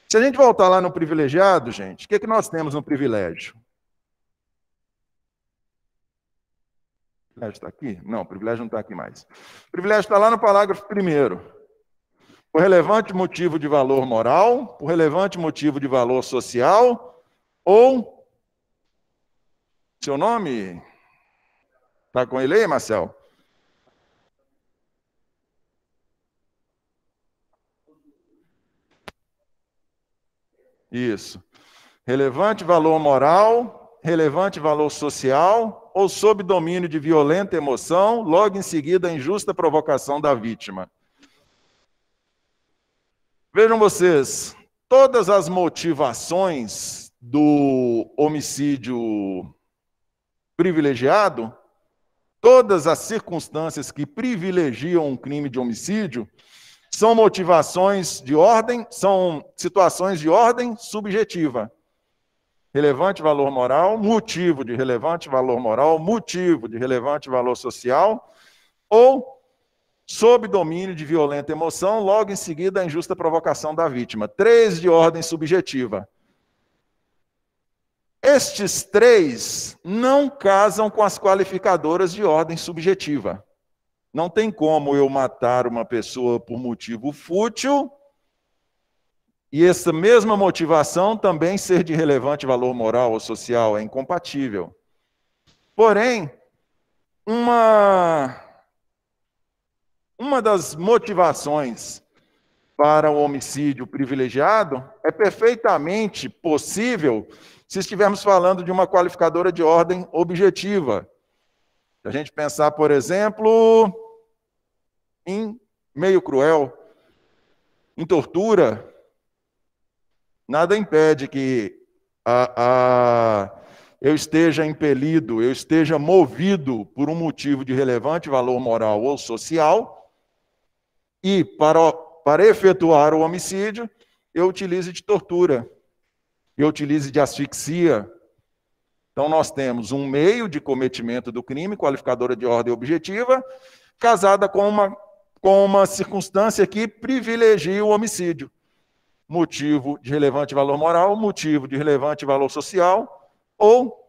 Se a gente voltar lá no privilegiado, gente, o que nós temos no privilégio? O privilégio está aqui? Não, o privilégio não está aqui mais. O privilégio está lá no parágrafo 1º. Por relevante motivo de valor moral, por relevante motivo de valor social, ou... Seu nome? Está com ele aí, Marcel? Isso. Relevante valor moral, relevante valor social, ou sob domínio de violenta emoção, logo em seguida a injusta provocação da vítima. Vejam vocês, todas as motivações do homicídio privilegiado, todas as circunstâncias que privilegiam um crime de homicídio, são motivações de ordem, são situações de ordem subjetiva. Relevante valor moral, motivo de relevante valor moral, motivo de relevante valor social, ou sob domínio de violenta emoção, logo em seguida a injusta provocação da vítima. 3 de ordem subjetiva. Estes 3 não casam com as qualificadoras de ordem subjetiva. Não tem como eu matar uma pessoa por motivo fútil e essa mesma motivação também ser de relevante valor moral ou social. É incompatível. Porém, uma das motivações para o homicídio privilegiado é perfeitamente possível se estivermos falando de uma qualificadora de ordem objetiva. Se a gente pensar, por exemplo, em meio cruel, em tortura, nada impede que eu esteja impelido, eu esteja movido por um motivo de relevante valor moral ou social e, para efetuar o homicídio, eu utilize de tortura, eu utilize de asfixia. Então, nós temos um meio de cometimento do crime, qualificadora de ordem objetiva, casada com uma circunstância que privilegia o homicídio. Motivo de relevante valor moral, motivo de relevante valor social, ou,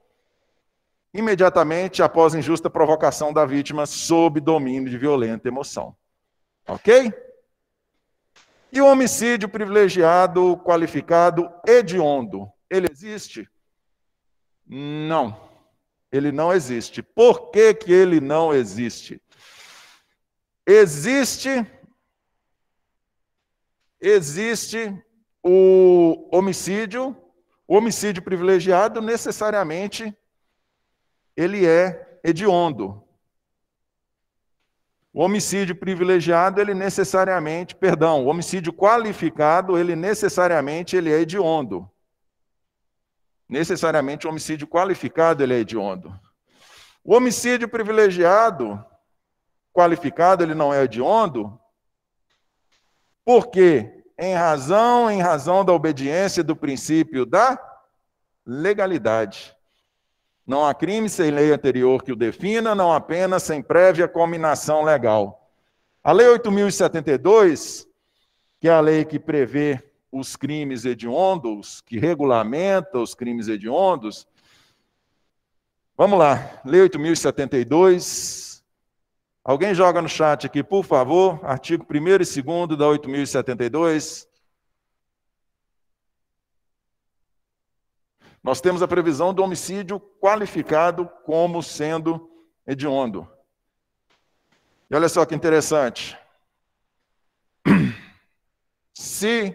imediatamente após injusta provocação da vítima, sob domínio de violenta emoção. Ok? E o homicídio privilegiado, qualificado, hediondo, ele existe? Não, ele não existe. Por que que ele não existe? Existe o homicídio privilegiado, necessariamente, ele é hediondo. O homicídio privilegiado, ele necessariamente, o homicídio qualificado, ele necessariamente ele é hediondo. Necessariamente o homicídio qualificado, ele é hediondo. O homicídio privilegiado, qualificado, ele não é hediondo, porque em razão da obediência do princípio da legalidade. Não há crime sem lei anterior que o defina, não há pena sem prévia cominação legal. A Lei 8.072, que é a lei que prevê os crimes hediondos, que regulamenta os crimes hediondos. Vamos lá, Lei 8.072. Alguém joga no chat aqui, por favor, artigo 1º e 2º da 8.072. Nós temos a previsão do homicídio qualificado como sendo hediondo. E olha só que interessante. Se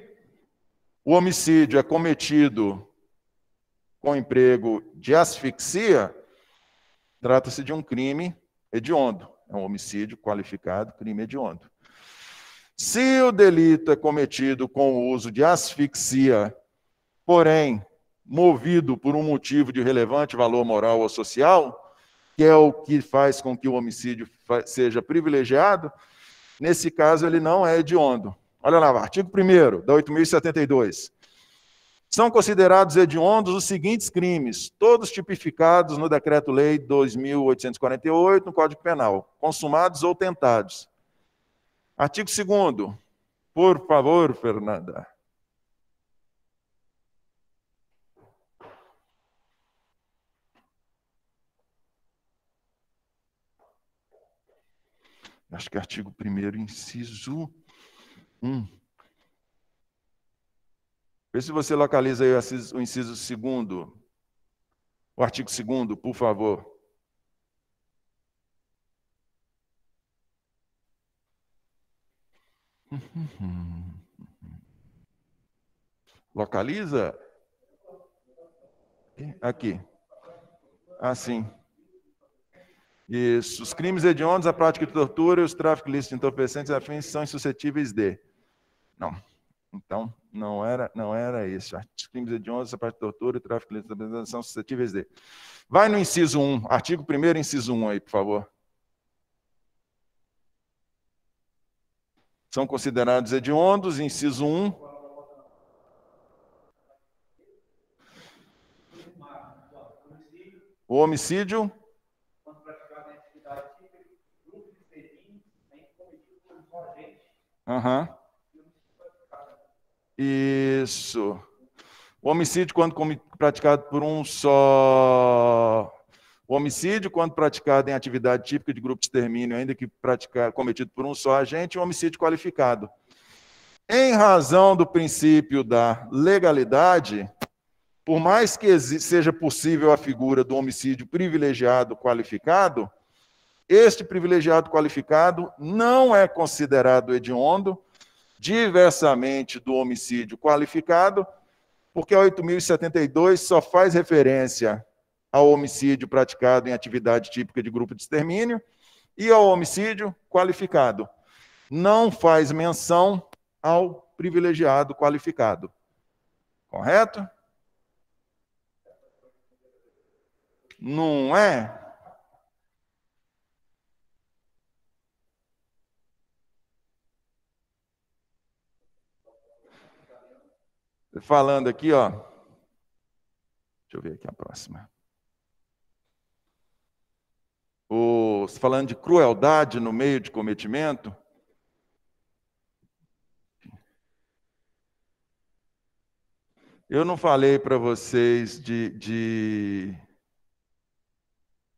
o homicídio é cometido com emprego de asfixia, trata-se de um crime hediondo. É um homicídio qualificado, crime hediondo. Se o delito é cometido com o uso de asfixia, porém, movido por um motivo de relevante valor moral ou social, que é o que faz com que o homicídio seja privilegiado, nesse caso ele não é hediondo. Olha lá, artigo 1º da 8.072. São considerados hediondos os seguintes crimes, todos tipificados no Decreto-Lei 2.848, no Código Penal, consumados ou tentados. Artigo 2º. Por favor, Fernanda. Acho que é artigo 1º, inciso 1. Vê se você localiza aí o inciso 2º, o artigo 2º, por favor. Localiza? Aqui. Assim. Isso. Os crimes hediondos, a prática de tortura e os tráficos ilícitos de entorpecentes e afins são insuscetíveis de... Não. Então, não era isso. Os crimes hediondos, a prática de tortura e tráfico ilícito de entorpecentes são suscetíveis de... Vai no inciso 1. Artigo 1º, inciso 1 aí, por favor. São considerados hediondos, inciso 1. O homicídio... Uhum. Isso. O homicídio, quando praticado por um só... O homicídio, quando praticado em atividade típica de grupo de extermínio, ainda que cometido por um só agente, é um homicídio qualificado. Em razão do princípio da legalidade, por mais que seja possível a figura do homicídio privilegiado qualificado, este privilegiado qualificado não é considerado hediondo, diversamente do homicídio qualificado, porque a 8.072 só faz referência ao homicídio praticado em atividade típica de grupo de extermínio e ao homicídio qualificado. Não faz menção ao privilegiado qualificado. Correto? Não é? Falando aqui, ó. Deixa eu ver aqui a próxima. Falando de crueldade no meio de cometimento. Eu não falei para vocês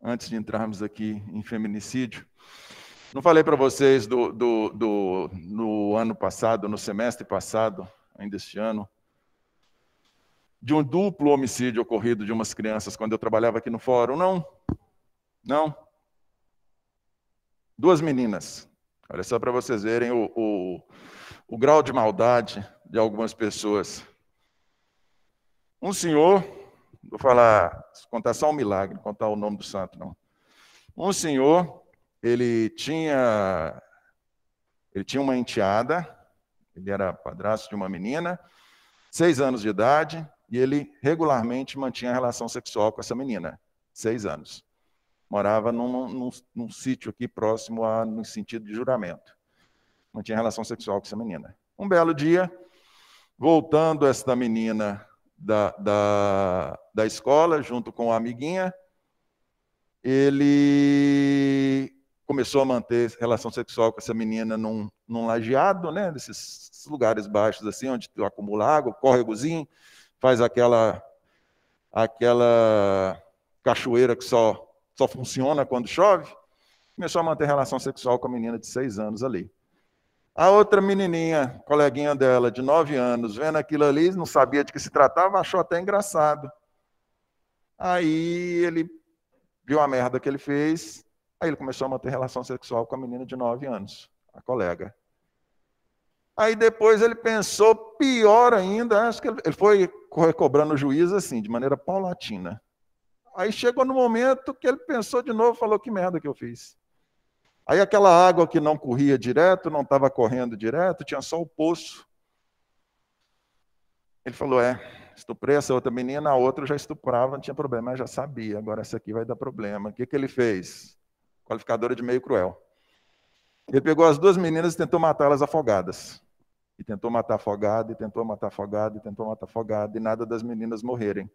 antes de entrarmos aqui em feminicídio, não falei para vocês no ano passado, no semestre passado, ainda este ano, de um duplo homicídio ocorrido de umas crianças quando eu trabalhava aqui no fórum? Não. Não. 2 meninas. Olha só para vocês verem o grau de maldade de algumas pessoas. Um senhor, vou contar só um milagre, não contar o nome do santo, não. Um senhor, ele tinha uma enteada, ele era padrasto de uma menina, 6 anos de idade, e ele regularmente mantinha relação sexual com essa menina, 6 anos. Morava num sítio aqui próximo no sentido de Juramento. Mantinha relação sexual com essa menina. Um belo dia, voltando esta menina da escola, junto com a amiguinha, ele começou a manter relação sexual com essa menina num lajeado, né, desses lugares baixos, assim, onde acumula água, córregozinho, faz aquela cachoeira que só funciona quando chove. Começou a manter relação sexual com a menina de 6 anos ali. A outra menininha, coleguinha dela, de 9 anos, vendo aquilo ali, não sabia de que se tratava, achou até engraçado. Aí ele viu a merda que ele fez, aí ele começou a manter relação sexual com a menina de 9 anos, a colega. Aí depois ele pensou, pior ainda, acho que ele foi recobrando o juízo assim, de maneira paulatina. Aí chegou no momento que ele pensou de novo, falou, que merda que eu fiz. Aí aquela água que não corria direto, não estava correndo direto, tinha só o poço. Ele falou, estuprei essa outra menina, a outra eu já estuprava, não tinha problema, eu já sabia, agora essa aqui vai dar problema. O que ele fez? Qualificadora de meio cruel. Ele pegou as duas meninas e tentou matá-las afogadas. E tentou matar afogada, e tentou matar afogada, e tentou matar afogada, e nada das meninas morrerem.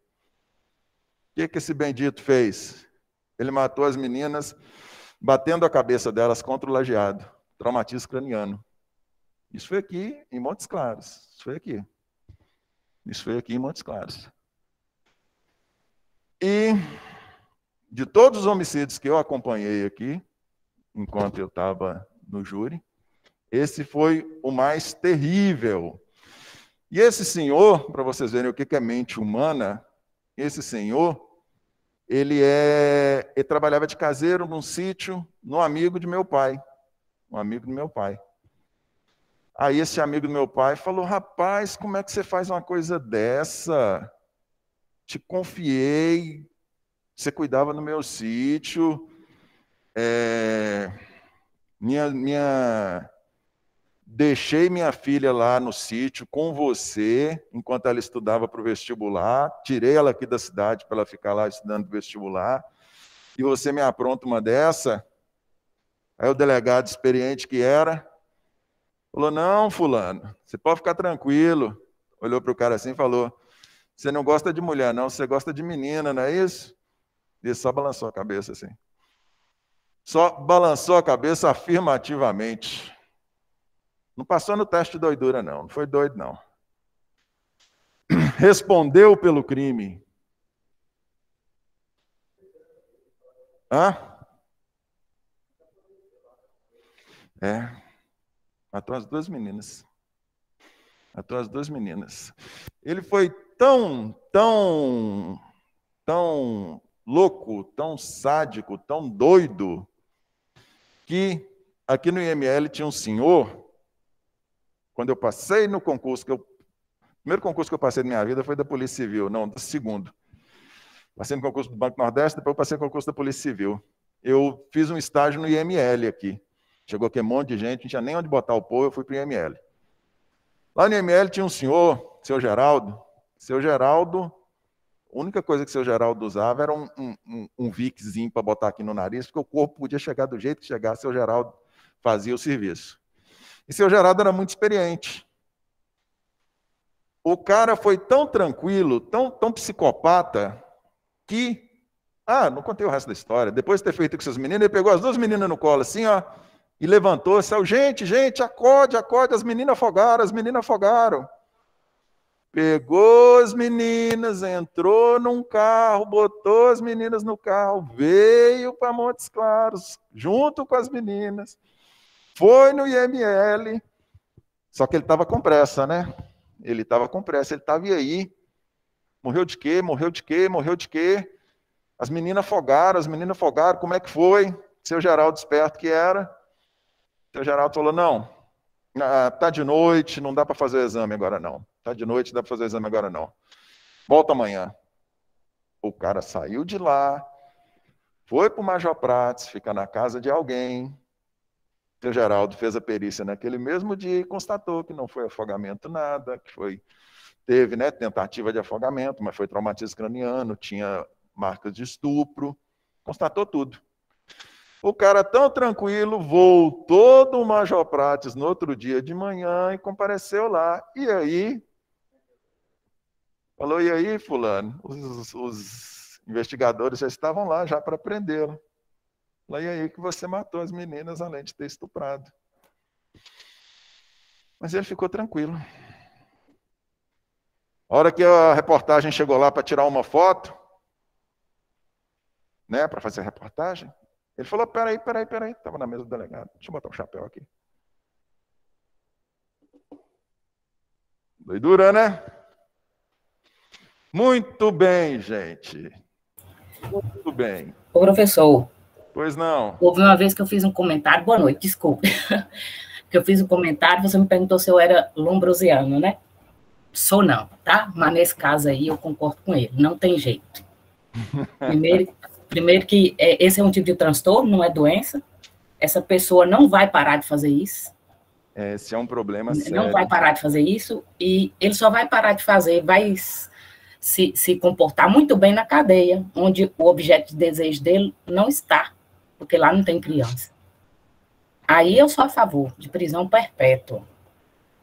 O que esse bendito fez? Ele matou as meninas batendo a cabeça delas contra o lajeado, traumatismo craniano. Isso foi aqui em Montes Claros. Isso foi aqui em Montes Claros. E de todos os homicídios que eu acompanhei aqui, enquanto eu estava no júri, esse foi o mais terrível. E esse senhor, para vocês verem o que é mente humana, esse senhor, ele trabalhava de caseiro num sítio, num amigo de meu pai. Um amigo do meu pai. Aí esse amigo do meu pai falou, rapaz, como é que você faz uma coisa dessa? Te confiei, você cuidava no meu sítio, deixei minha filha lá no sítio com você, enquanto ela estudava para o vestibular, tirei ela aqui da cidade para ela ficar lá estudando para o vestibular, e você me apronta uma dessa? Aí o delegado experiente que era, falou, não, fulano, você pode ficar tranquilo. Olhou para o cara assim e falou, você não gosta de mulher, não, você gosta de menina, não é isso? E ele só balançou a cabeça assim. Só balançou a cabeça afirmativamente. Não passou no teste de doidura, não. Não foi doido, não. Respondeu pelo crime. Matou as duas meninas. Ele foi tão louco, tão sádico, tão doido, que aqui no IML tinha um senhor, quando eu passei no concurso, o primeiro concurso que eu passei na minha vida foi da Polícia Civil, não, do segundo. Passei no concurso do Banco Nordeste, depois eu passei no concurso da Polícia Civil. Eu fiz um estágio no IML aqui. Chegou aqui um monte de gente, não tinha nem onde botar o povo, eu fui para o IML. Lá no IML tinha um senhor, seu Geraldo. Seu Geraldo, a única coisa que o seu Geraldo usava era um Viczinho para botar aqui no nariz, porque o corpo podia chegar do jeito que chegasse, seu Geraldo fazia o serviço. E seu Geraldo era muito experiente. O cara foi tão tranquilo, tão psicopata, que... não contei o resto da história. Depois de ter feito com seus meninos, ele pegou as duas meninas no colo assim, ó, e levantou, saiu, gente, acorde, as meninas afogaram. Pegou as meninas, entrou num carro, botou as meninas no carro, veio para Montes Claros, junto com as meninas, foi no IML, só que ele estava com pressa, né? Ele estava, e aí? Morreu de quê? As meninas afogaram, como é que foi? Seu Geraldo esperto que era. Seu Geraldo falou, não, tá de noite, não dá para fazer o exame agora não. Volta amanhã. O cara saiu de lá, foi para o Major Prats, fica na casa de alguém. Seu Geraldo fez a perícia naquele mesmo dia e constatou que não foi afogamento nada, que teve, né, tentativa de afogamento, mas foi traumatismo craniano, tinha marcas de estupro, constatou tudo. O cara tão tranquilo, voltou do Major Prats no outro dia de manhã e compareceu lá. E aí? Falou, e aí, fulano? Os investigadores já estavam lá já para prendê-lo. Falou, e aí que você matou as meninas além de ter estuprado. Mas ele ficou tranquilo. A hora que a reportagem chegou lá para tirar uma foto, né, para fazer a reportagem, ele falou, peraí, estava na mesa do delegado, deixa eu botar um chapéu aqui. Doidura, né? Muito bem, gente. Muito bem.
Ô, professor.
Pois não.
Houve uma vez que eu fiz um comentário, boa noite, desculpe, que eu fiz um comentário, você me perguntou se eu era lombrosiano, né? Sou não, tá? Mas nesse caso aí eu concordo com ele, não tem jeito. Primeiro que esse é um tipo de transtorno, não é doença, essa pessoa não vai parar de fazer isso.
Esse é um problema sério.
Não vai parar de fazer isso, e ele só vai parar de fazer, vai se comportar muito bem na cadeia, onde o objeto de desejo dele não está, porque lá não tem criança. Aí eu sou a favor de prisão perpétua.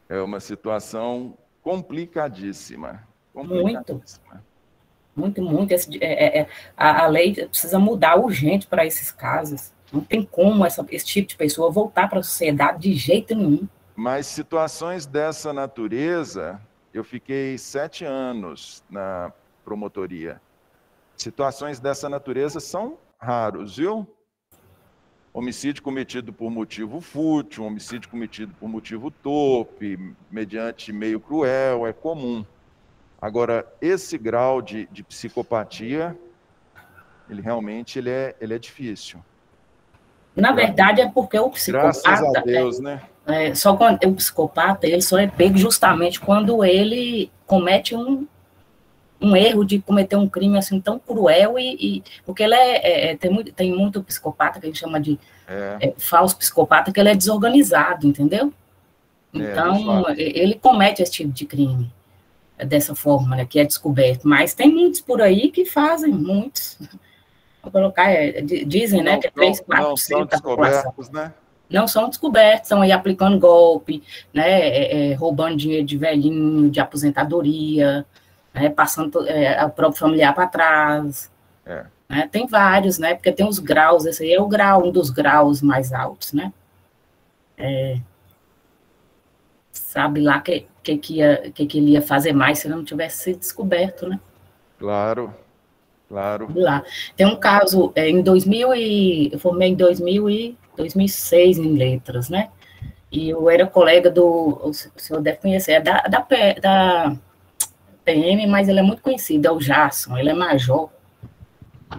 É uma situação complicadíssima.
Muito. A lei precisa mudar urgente para esses casos. Não tem como esse tipo de pessoa voltar para a sociedade de jeito nenhum.
Mas situações dessa natureza, eu fiquei 7 anos na promotoria. Situações dessa natureza são raros, viu? Homicídio cometido por motivo fútil, homicídio cometido por motivo torpe, mediante meio cruel, é comum. Agora, esse grau de psicopatia, ele realmente é difícil.
Na verdade, é porque o psicopata...
Graças a Deus, né?
Só quando o psicopata, ele só é pego justamente quando ele comete um erro de cometer um crime assim tão cruel, porque ele tem muito psicopata que a gente chama de falso psicopata, que ele é desorganizado, entendeu? Então, ele comete esse tipo de crime dessa forma, né, que é descoberto. Mas tem muitos por aí que fazem, muitos. Vou colocar, dizem, né, que é 3, 4% da população. Né? Não são descobertos, estão aí aplicando golpe, né, roubando dinheiro de velhinho, de aposentadoria, né, passando o próprio familiar para trás. Né, tem vários, né, porque tem os graus, esse aí é um dos graus mais altos, né. Sabe lá que ele ia fazer mais se ele não tivesse sido descoberto, né.
Claro.
Lá. Tem um caso, eu formei em 2006 em letras, né? E eu era colega o senhor deve conhecer, da PM, mas ele é muito conhecido, é o Jasson, ele é major.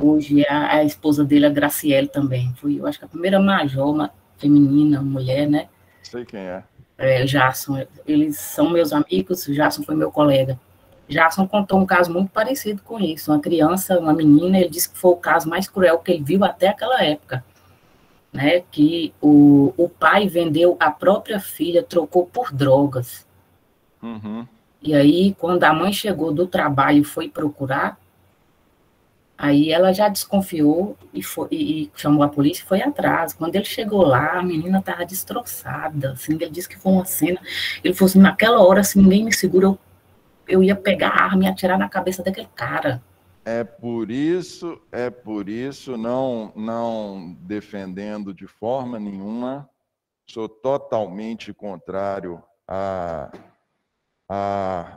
Hoje a esposa dele, a Graciele, também. Eu acho que a primeira major feminina, mulher, né?
Sei quem é.
Jasson, eles são meus amigos, o Jasson foi meu colega. Jasson contou um caso muito parecido com isso. Uma criança, uma menina, ele disse que foi o caso mais cruel que ele viu até aquela época. Né, que o pai vendeu a própria filha, trocou por drogas.
Uhum.
E aí, quando a mãe chegou do trabalho e foi procurar, aí ela já desconfiou e chamou a polícia e foi atrás. Quando ele chegou lá, a menina estava destroçada. Assim, ele disse que foi uma cena. Ele falou assim, naquela hora, se ninguém me segura, eu ia pegar a arma e atirar na cabeça daquele cara.
É por isso, não defendendo de forma nenhuma, sou totalmente contrário a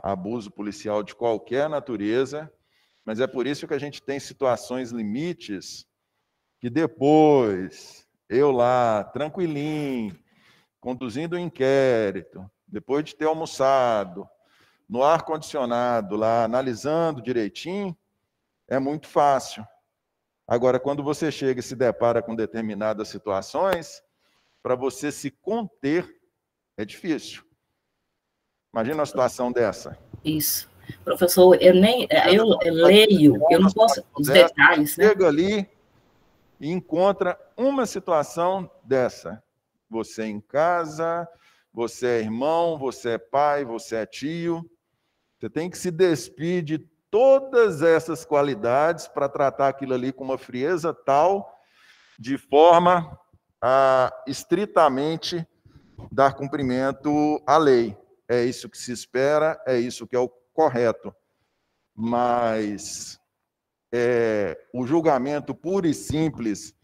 abuso policial de qualquer natureza, mas é por isso que a gente tem situações limites que depois, eu lá, tranquilinho, conduzindo o inquérito, depois de ter almoçado, no ar-condicionado lá, analisando direitinho, é muito fácil. Agora, quando você chega e se depara com determinadas situações, para você se conter, é difícil. Imagina uma situação dessa.
Isso. Professor, eu leio, eu não posso, os detalhes, né?
Chega ali e encontra uma situação dessa. Você em casa, você é irmão, você é pai, você é tio. Você tem que se despir de todas essas qualidades para tratar aquilo ali com uma frieza tal, de forma a estritamente dar cumprimento à lei. É isso que se espera, é isso que é o correto. Mas o julgamento puro e simples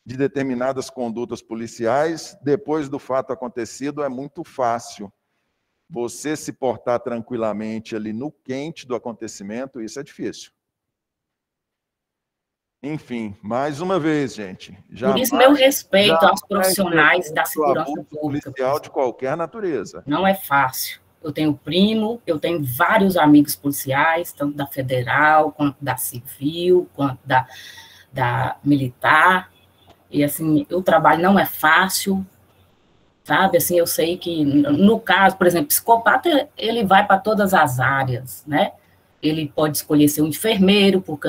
de determinadas condutas policiais, depois do fato acontecido, é muito fácil. Você se portar tranquilamente ali no quente do acontecimento, isso é difícil. Enfim, mais uma vez, gente.
Por isso, meu respeito aos profissionais da segurança pública.
Policial de qualquer natureza.
Não é fácil. Eu tenho primo, eu tenho vários amigos policiais, tanto da federal, quanto da civil, quanto da militar. E, assim, o trabalho não é fácil. Sabe, assim, eu sei que, no caso, por exemplo, psicopata, ele vai para todas as áreas, né? Ele pode escolher ser um enfermeiro, porque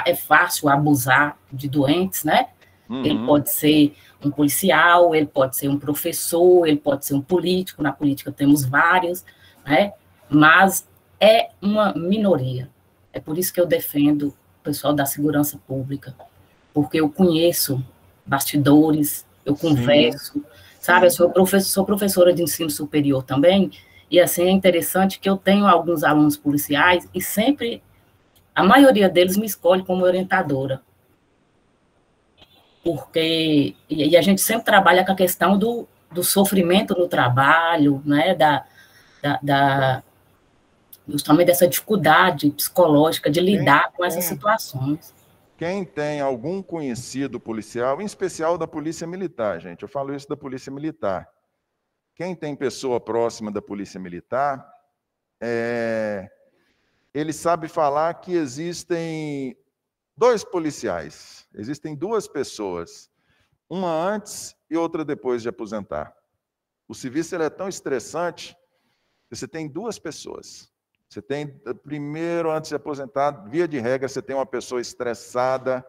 é fácil abusar de doentes, né? Uhum. Ele pode ser um policial, ele pode ser um professor, ele pode ser um político, na política temos vários, né? Mas é uma minoria. É por isso que eu defendo o pessoal da segurança pública, porque eu conheço bastidores, eu converso, sabe? Eu sou professora de ensino superior também, e assim é interessante que eu tenho alguns alunos policiais e sempre, a maioria deles me escolhe como orientadora, porque, e a gente sempre trabalha com a questão do sofrimento no trabalho, né, justamente dessa dificuldade psicológica de lidar com essas situações.
Quem tem algum conhecido policial, em especial da Polícia Militar, gente, eu falo isso da Polícia Militar. Quem tem pessoa próxima da Polícia Militar, ele sabe falar que existem 2 policiais, existem 2 pessoas, uma antes e outra depois de aposentar. O serviço ele é tão estressante que você tem 2 pessoas. Você tem, primeiro, antes de aposentar, via de regra, você tem uma pessoa estressada,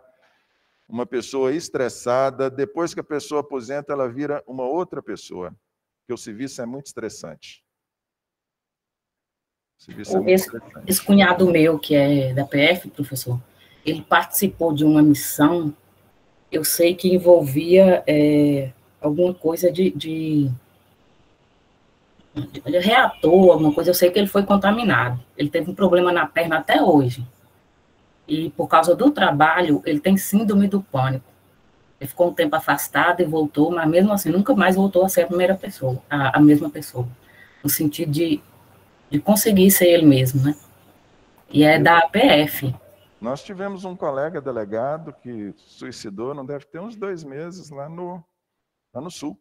depois que a pessoa aposenta, ela vira uma outra pessoa, porque o serviço é muito estressante.
Esse cunhado meu, que é da PF, professor, ele participou de uma missão, eu sei que envolvia alguma coisa de reator, alguma coisa, eu sei que ele foi contaminado. Ele teve um problema na perna até hoje. E por causa do trabalho, ele tem síndrome do pânico. Ele ficou um tempo afastado e voltou, mas mesmo assim nunca mais voltou a ser a primeira pessoa, a mesma pessoa. No sentido de conseguir ser ele mesmo, né? E é da PF.
Nós tivemos um colega delegado que suicidou, não deve ter uns 2 meses, lá no Sul.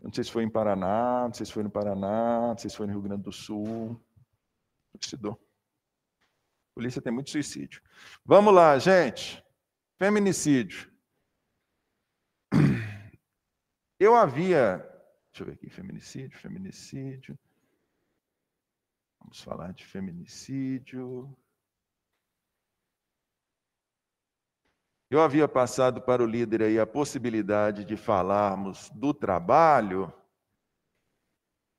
Não sei se foi em Paraná, não sei se foi no Paraná, não sei se foi no Rio Grande do Sul. Suicidou. A polícia tem muito suicídio. Vamos lá, gente. Feminicídio. Eu havia... Deixa eu ver aqui. Feminicídio. Vamos falar de feminicídio. Eu havia passado para o líder aí a possibilidade de falarmos do trabalho.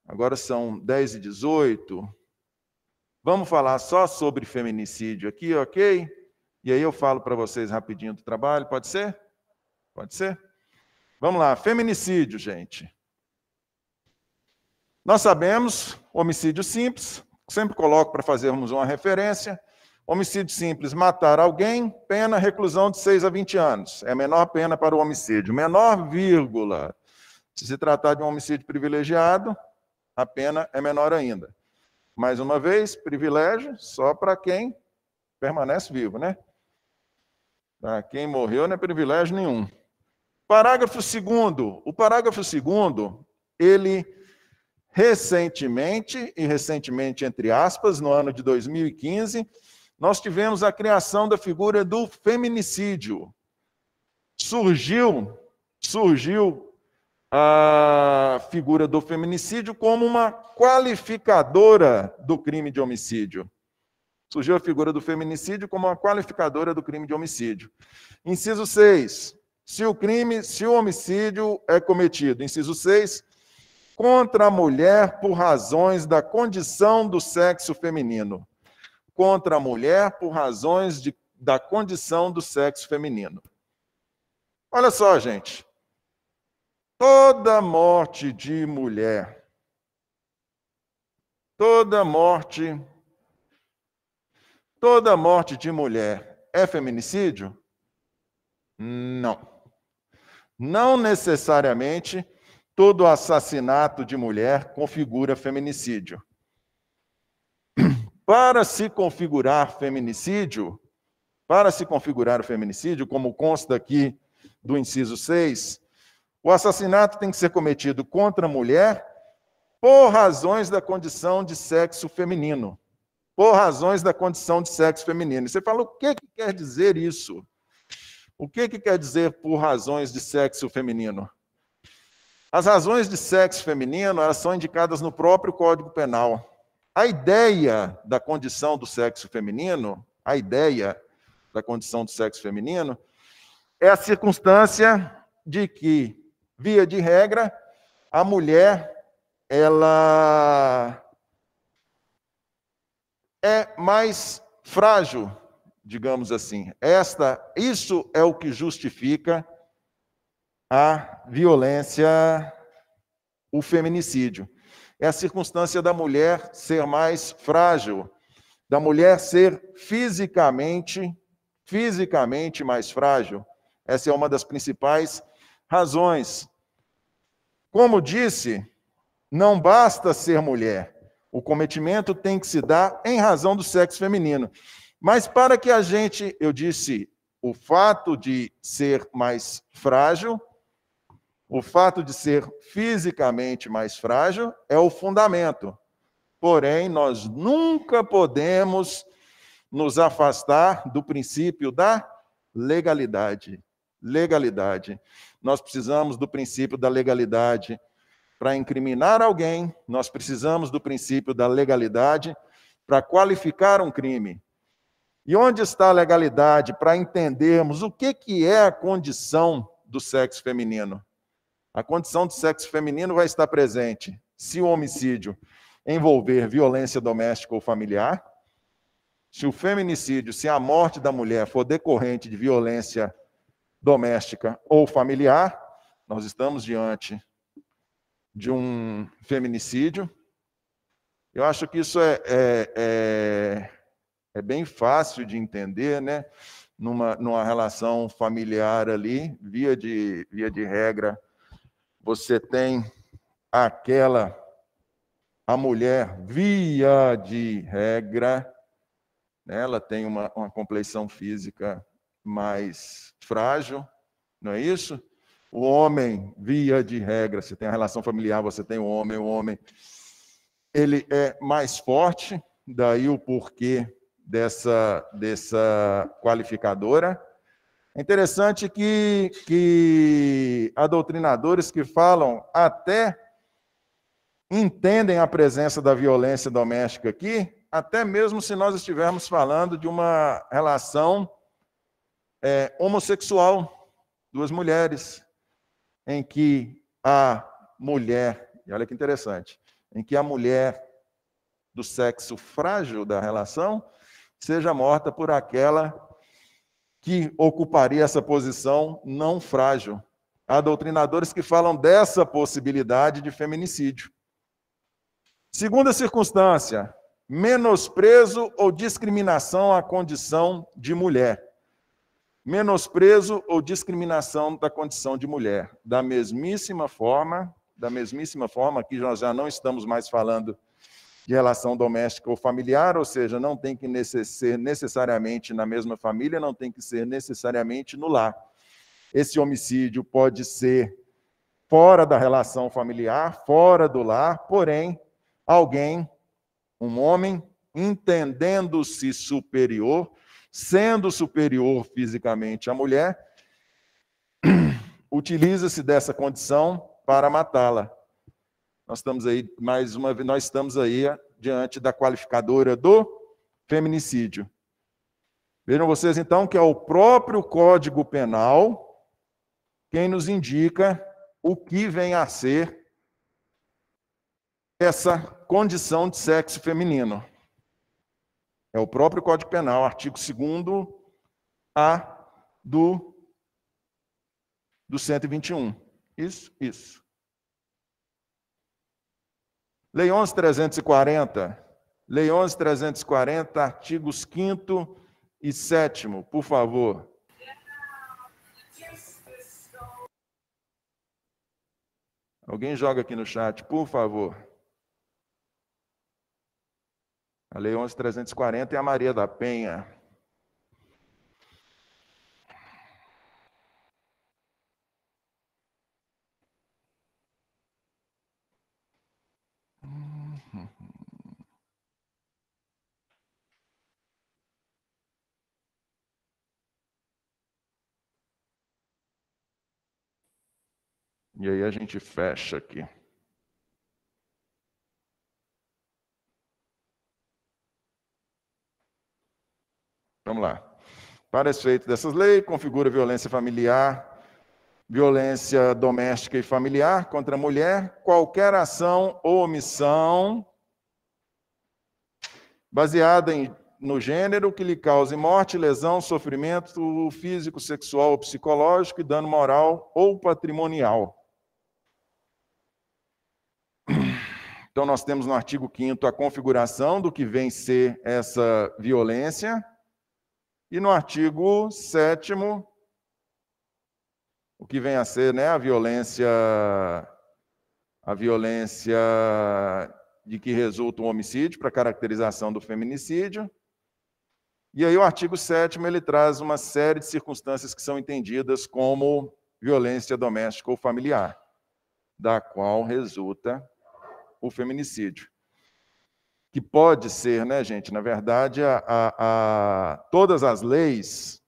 Agora são 10h18. Vamos falar só sobre feminicídio aqui, ok? E aí eu falo para vocês rapidinho do trabalho, pode ser? Pode ser? Vamos lá, feminicídio, gente. Nós sabemos, homicídio simples, sempre coloco para fazermos uma referência. Homicídio simples, matar alguém, pena, reclusão de 6 a 20 anos. É a menor pena para o homicídio. Menor, vírgula. Se tratar de um homicídio privilegiado, a pena é menor ainda. Mais uma vez, privilégio só para quem permanece vivo, né? Para quem morreu não é privilégio nenhum. Parágrafo 2º. O parágrafo 2º, ele recentemente entre aspas, no ano de 2015, nós tivemos a criação da figura do feminicídio. Surgiu a figura do feminicídio como uma qualificadora do crime de homicídio. Surgiu a figura do feminicídio como uma qualificadora do crime de homicídio. Inciso 6. Se o homicídio é cometido, inciso 6, contra a mulher por razões da condição do sexo feminino. Contra a mulher por razões da condição do sexo feminino. Olha só, gente. Toda morte de mulher, toda morte de mulher é feminicídio? Não. Não necessariamente todo assassinato de mulher configura feminicídio. Para se configurar o feminicídio, como consta aqui do inciso 6, o assassinato tem que ser cometido contra a mulher por razões da condição de sexo feminino. Por razões da condição de sexo feminino. E você fala, o que quer dizer isso? O que quer dizer por razões de sexo feminino? As razões de sexo feminino, elas são indicadas no próprio Código Penal. A ideia da condição do sexo feminino, é a circunstância de que, via de regra, a mulher ela é mais frágil, digamos assim. Isso é o que justifica a violência, o feminicídio. É a circunstância da mulher ser mais frágil, da mulher ser fisicamente mais frágil. Essa é uma das principais razões. Como disse, não basta ser mulher. O cometimento tem que se dar em razão do sexo feminino. Mas para que a gente, eu disse, o fato de ser mais frágil, o fato de ser fisicamente mais frágil é o fundamento. Porém, nós nunca podemos nos afastar do princípio da legalidade. Legalidade. Nós precisamos do princípio da legalidade para incriminar alguém, nós precisamos do princípio da legalidade para qualificar um crime. E onde está a legalidade para entendermos o que é a condição do sexo feminino? A condição do sexo feminino vai estar presente se o homicídio envolver violência doméstica ou familiar, se o feminicídio, se a morte da mulher for decorrente de violência doméstica ou familiar, nós estamos diante de um feminicídio. Eu acho que isso é bem fácil de entender, né? Numa relação familiar ali, via de regra, você tem a mulher, via de regra, né, ela tem uma compleição física mais frágil, não é isso? O homem, via de regra, se tem a relação familiar, você tem o homem, ele é mais forte, daí o porquê dessa qualificadora. É interessante que há doutrinadores que falam, até entendem a presença da violência doméstica aqui, até mesmo se nós estivermos falando de uma relação homossexual, duas mulheres, em que a mulher, e olha que interessante, em que a mulher do sexo frágil da relação seja morta por aquela que ocuparia essa posição não frágil. Há doutrinadores que falam dessa possibilidade de feminicídio. Segunda circunstância, menosprezo ou discriminação à condição de mulher. Menosprezo ou discriminação da condição de mulher. Da mesmíssima forma, aqui nós já não estamos mais falando de relação doméstica ou familiar, ou seja, não tem que ser necessariamente na mesma família, não tem que ser necessariamente no lar. Esse homicídio pode ser fora da relação familiar, fora do lar, porém, alguém, um homem, entendendo-se superior, sendo superior fisicamente à mulher, utiliza-se dessa condição para matá-la. Nós estamos aí, mais uma vez, nós estamos aí diante da qualificadora do feminicídio. Vejam vocês, então, que é o próprio Código Penal quem nos indica o que vem a ser essa condição de sexo feminino. É o próprio Código Penal, artigo 2º-A do 121. Isso. Lei 11.340. Lei 11.340, artigos 5º e 7º, por favor. Alguém joga aqui no chat, por favor. A Lei 11.340 é a Maria da Penha. E aí a gente fecha aqui. Vamos lá. Para efeito dessas leis, configura violência familiar violência doméstica e familiar contra a mulher, qualquer ação ou omissão baseada no gênero que lhe cause morte, lesão, sofrimento físico, sexual ou psicológico e dano moral ou patrimonial. Então, nós temos no artigo 5º a configuração do que vem ser essa violência, e no artigo 7º, o que vem a ser, né, a violência de que resulta um homicídio para caracterização do feminicídio. E aí o artigo 7º, ele traz uma série de circunstâncias que são entendidas como violência doméstica ou familiar, da qual resulta o feminicídio. Que pode ser, né, gente, na verdade, todas as leis,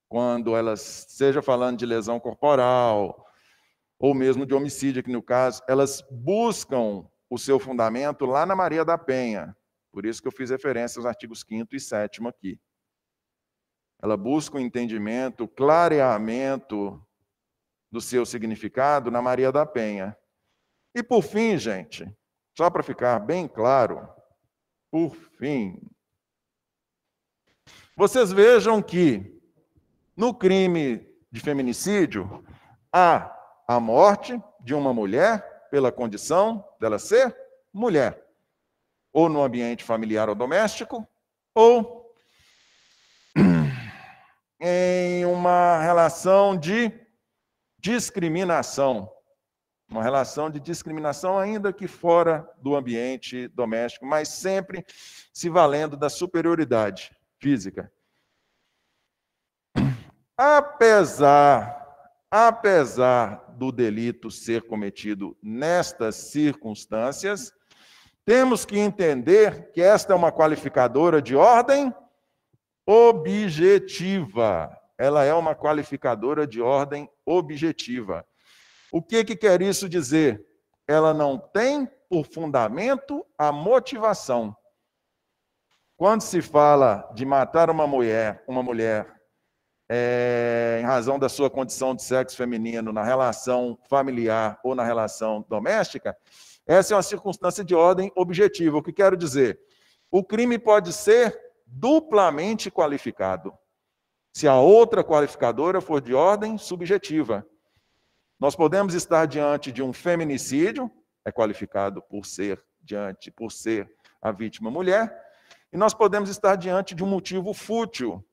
quando elas, seja falando de lesão corporal, ou mesmo de homicídio, aqui no caso, elas buscam o seu fundamento lá na Maria da Penha. Por isso que eu fiz referência aos artigos 5º e 7º aqui. Ela busca o entendimento, o clareamento do seu significado na Maria da Penha. E por fim, gente, só para ficar bem claro, por fim, vocês vejam que no crime de feminicídio há a morte de uma mulher pela condição dela ser mulher, ou no ambiente familiar ou doméstico, ou em uma relação de discriminação. Uma relação de discriminação, ainda que fora do ambiente doméstico, mas sempre se valendo da superioridade física. Apesar do delito ser cometido nestas circunstâncias, temos que entender que esta é uma qualificadora de ordem objetiva. Ela é uma qualificadora de ordem objetiva. O que quer isso dizer? Ela não tem por fundamento a motivação. Quando se fala de matar uma mulher em razão da sua condição de sexo feminino na relação familiar ou na relação doméstica, essa é uma circunstância de ordem objetiva. O que quero dizer? O crime pode ser duplamente qualificado, se a outra qualificadora for de ordem subjetiva. Nós podemos estar diante de um feminicídio, é qualificado por ser a vítima mulher, e nós podemos estar diante de um motivo fútil.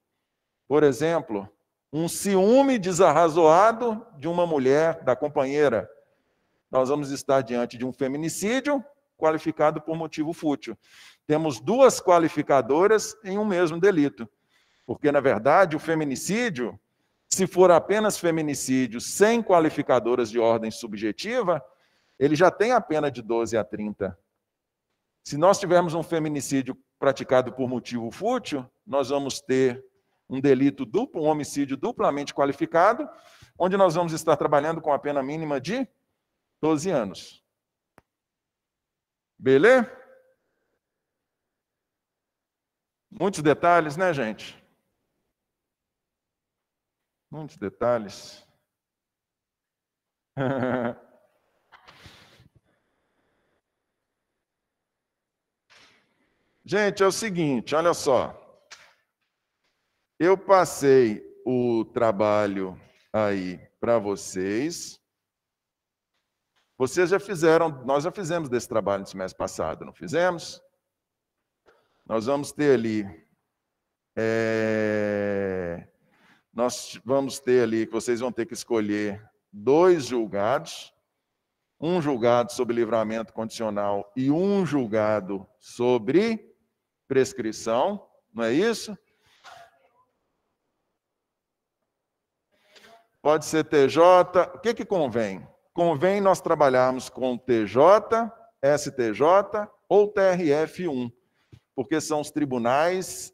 Por exemplo, um ciúme desarrazoado de uma mulher, da companheira. Nós vamos estar diante de um feminicídio qualificado por motivo fútil. Temos duas qualificadoras em um mesmo delito. Porque, na verdade, o feminicídio, se for apenas feminicídio sem qualificadoras de ordem subjetiva, ele já tem a pena de 12 a 30. Se nós tivermos um feminicídio praticado por motivo fútil, nós vamos ter um delito duplo, um homicídio duplamente qualificado, onde nós vamos estar trabalhando com a pena mínima de 12 anos. Beleza? Muitos detalhes, né, gente? Muitos detalhes. Gente, é o seguinte, olha só. Eu passei o trabalho aí para vocês. Vocês já fizeram, nós já fizemos desse trabalho no semestre passado, não fizemos? Nós vamos ter ali, que vocês vão ter que escolher 2 julgados, um julgado sobre livramento condicional e um julgado sobre prescrição, não é isso? Pode ser TJ, o que convém? Convém nós trabalharmos com TJ, STJ ou TRF1, porque são os tribunais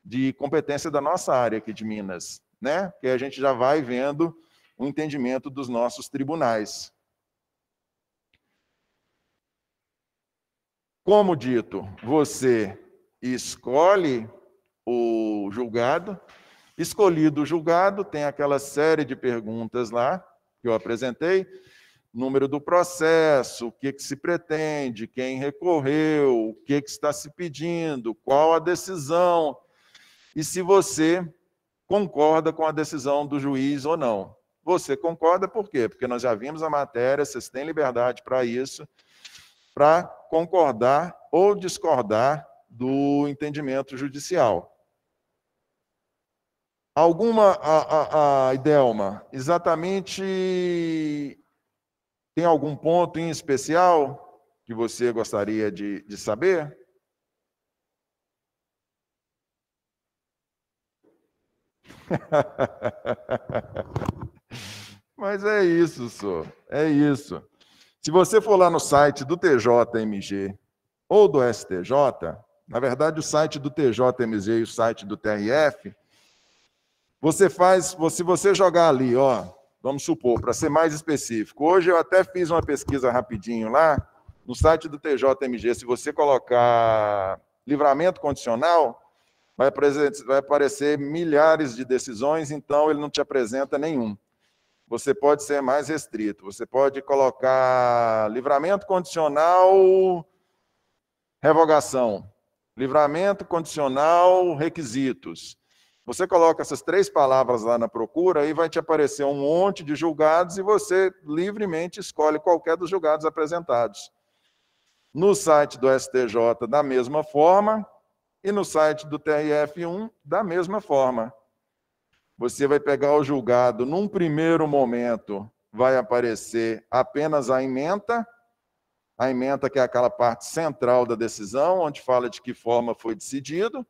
de competência da nossa área aqui de Minas, né? Que a gente já vai vendo o entendimento dos nossos tribunais. Como dito, você escolhe o julgado, Escolhido o julgado, tem aquela série de perguntas lá que eu apresentei, número do processo, o que se pretende, quem recorreu, o que está se pedindo, qual a decisão, e se você concorda com a decisão do juiz ou não. Você concorda por quê? Porque nós já vimos a matéria, vocês têm liberdade para isso, para concordar ou discordar do entendimento judicial. Idelma, exatamente, tem algum ponto em especial que você gostaria de saber? Mas é isso, senhor, é isso. Se você for lá no site do TJMG ou do STJ, na verdade o site do TJMG e o site do TRF, se você jogar ali, ó, vamos supor, para ser mais específico, hoje eu até fiz uma pesquisa rapidinho lá, no site do TJMG, se você colocar livramento condicional, vai aparecer milhares de decisões, então ele não te apresenta nenhum. Você pode ser mais restrito, você pode colocar livramento condicional, revogação, livramento condicional, requisitos. Você coloca essas 3 palavras lá na procura, aí vai te aparecer um monte de julgados e você livremente escolhe qualquer dos julgados apresentados. No site do STJ, da mesma forma, e no site do TRF1, da mesma forma. Você vai pegar o julgado, num primeiro momento, vai aparecer apenas a ementa que é aquela parte central da decisão, onde fala de que forma foi decidido.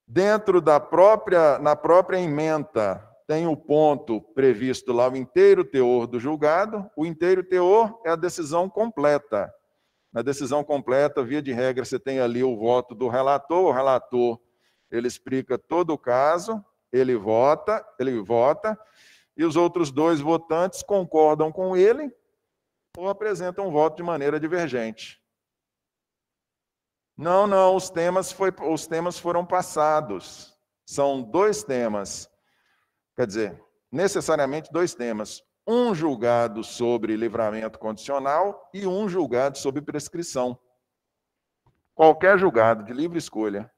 Dentro na própria ementa, tem o ponto previsto lá, o inteiro teor do julgado. O inteiro teor é a decisão completa. Na decisão completa, via de regra, você tem ali o voto do relator. O relator, ele explica todo o caso, ele vota, e os outros 2 votantes concordam com ele ou apresentam um voto de maneira divergente. Não, os temas foram passados. São 2 temas. Quer dizer, necessariamente 2 temas. Um julgado sobre livramento condicional e um julgado sobre prescrição. Qualquer julgado de livre escolha.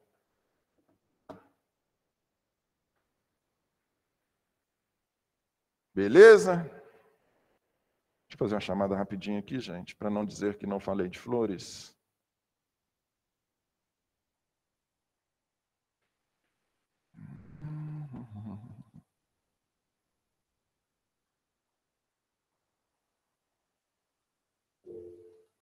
Beleza? Deixa eu fazer uma chamada rapidinho aqui, gente, para não dizer que não falei de flores.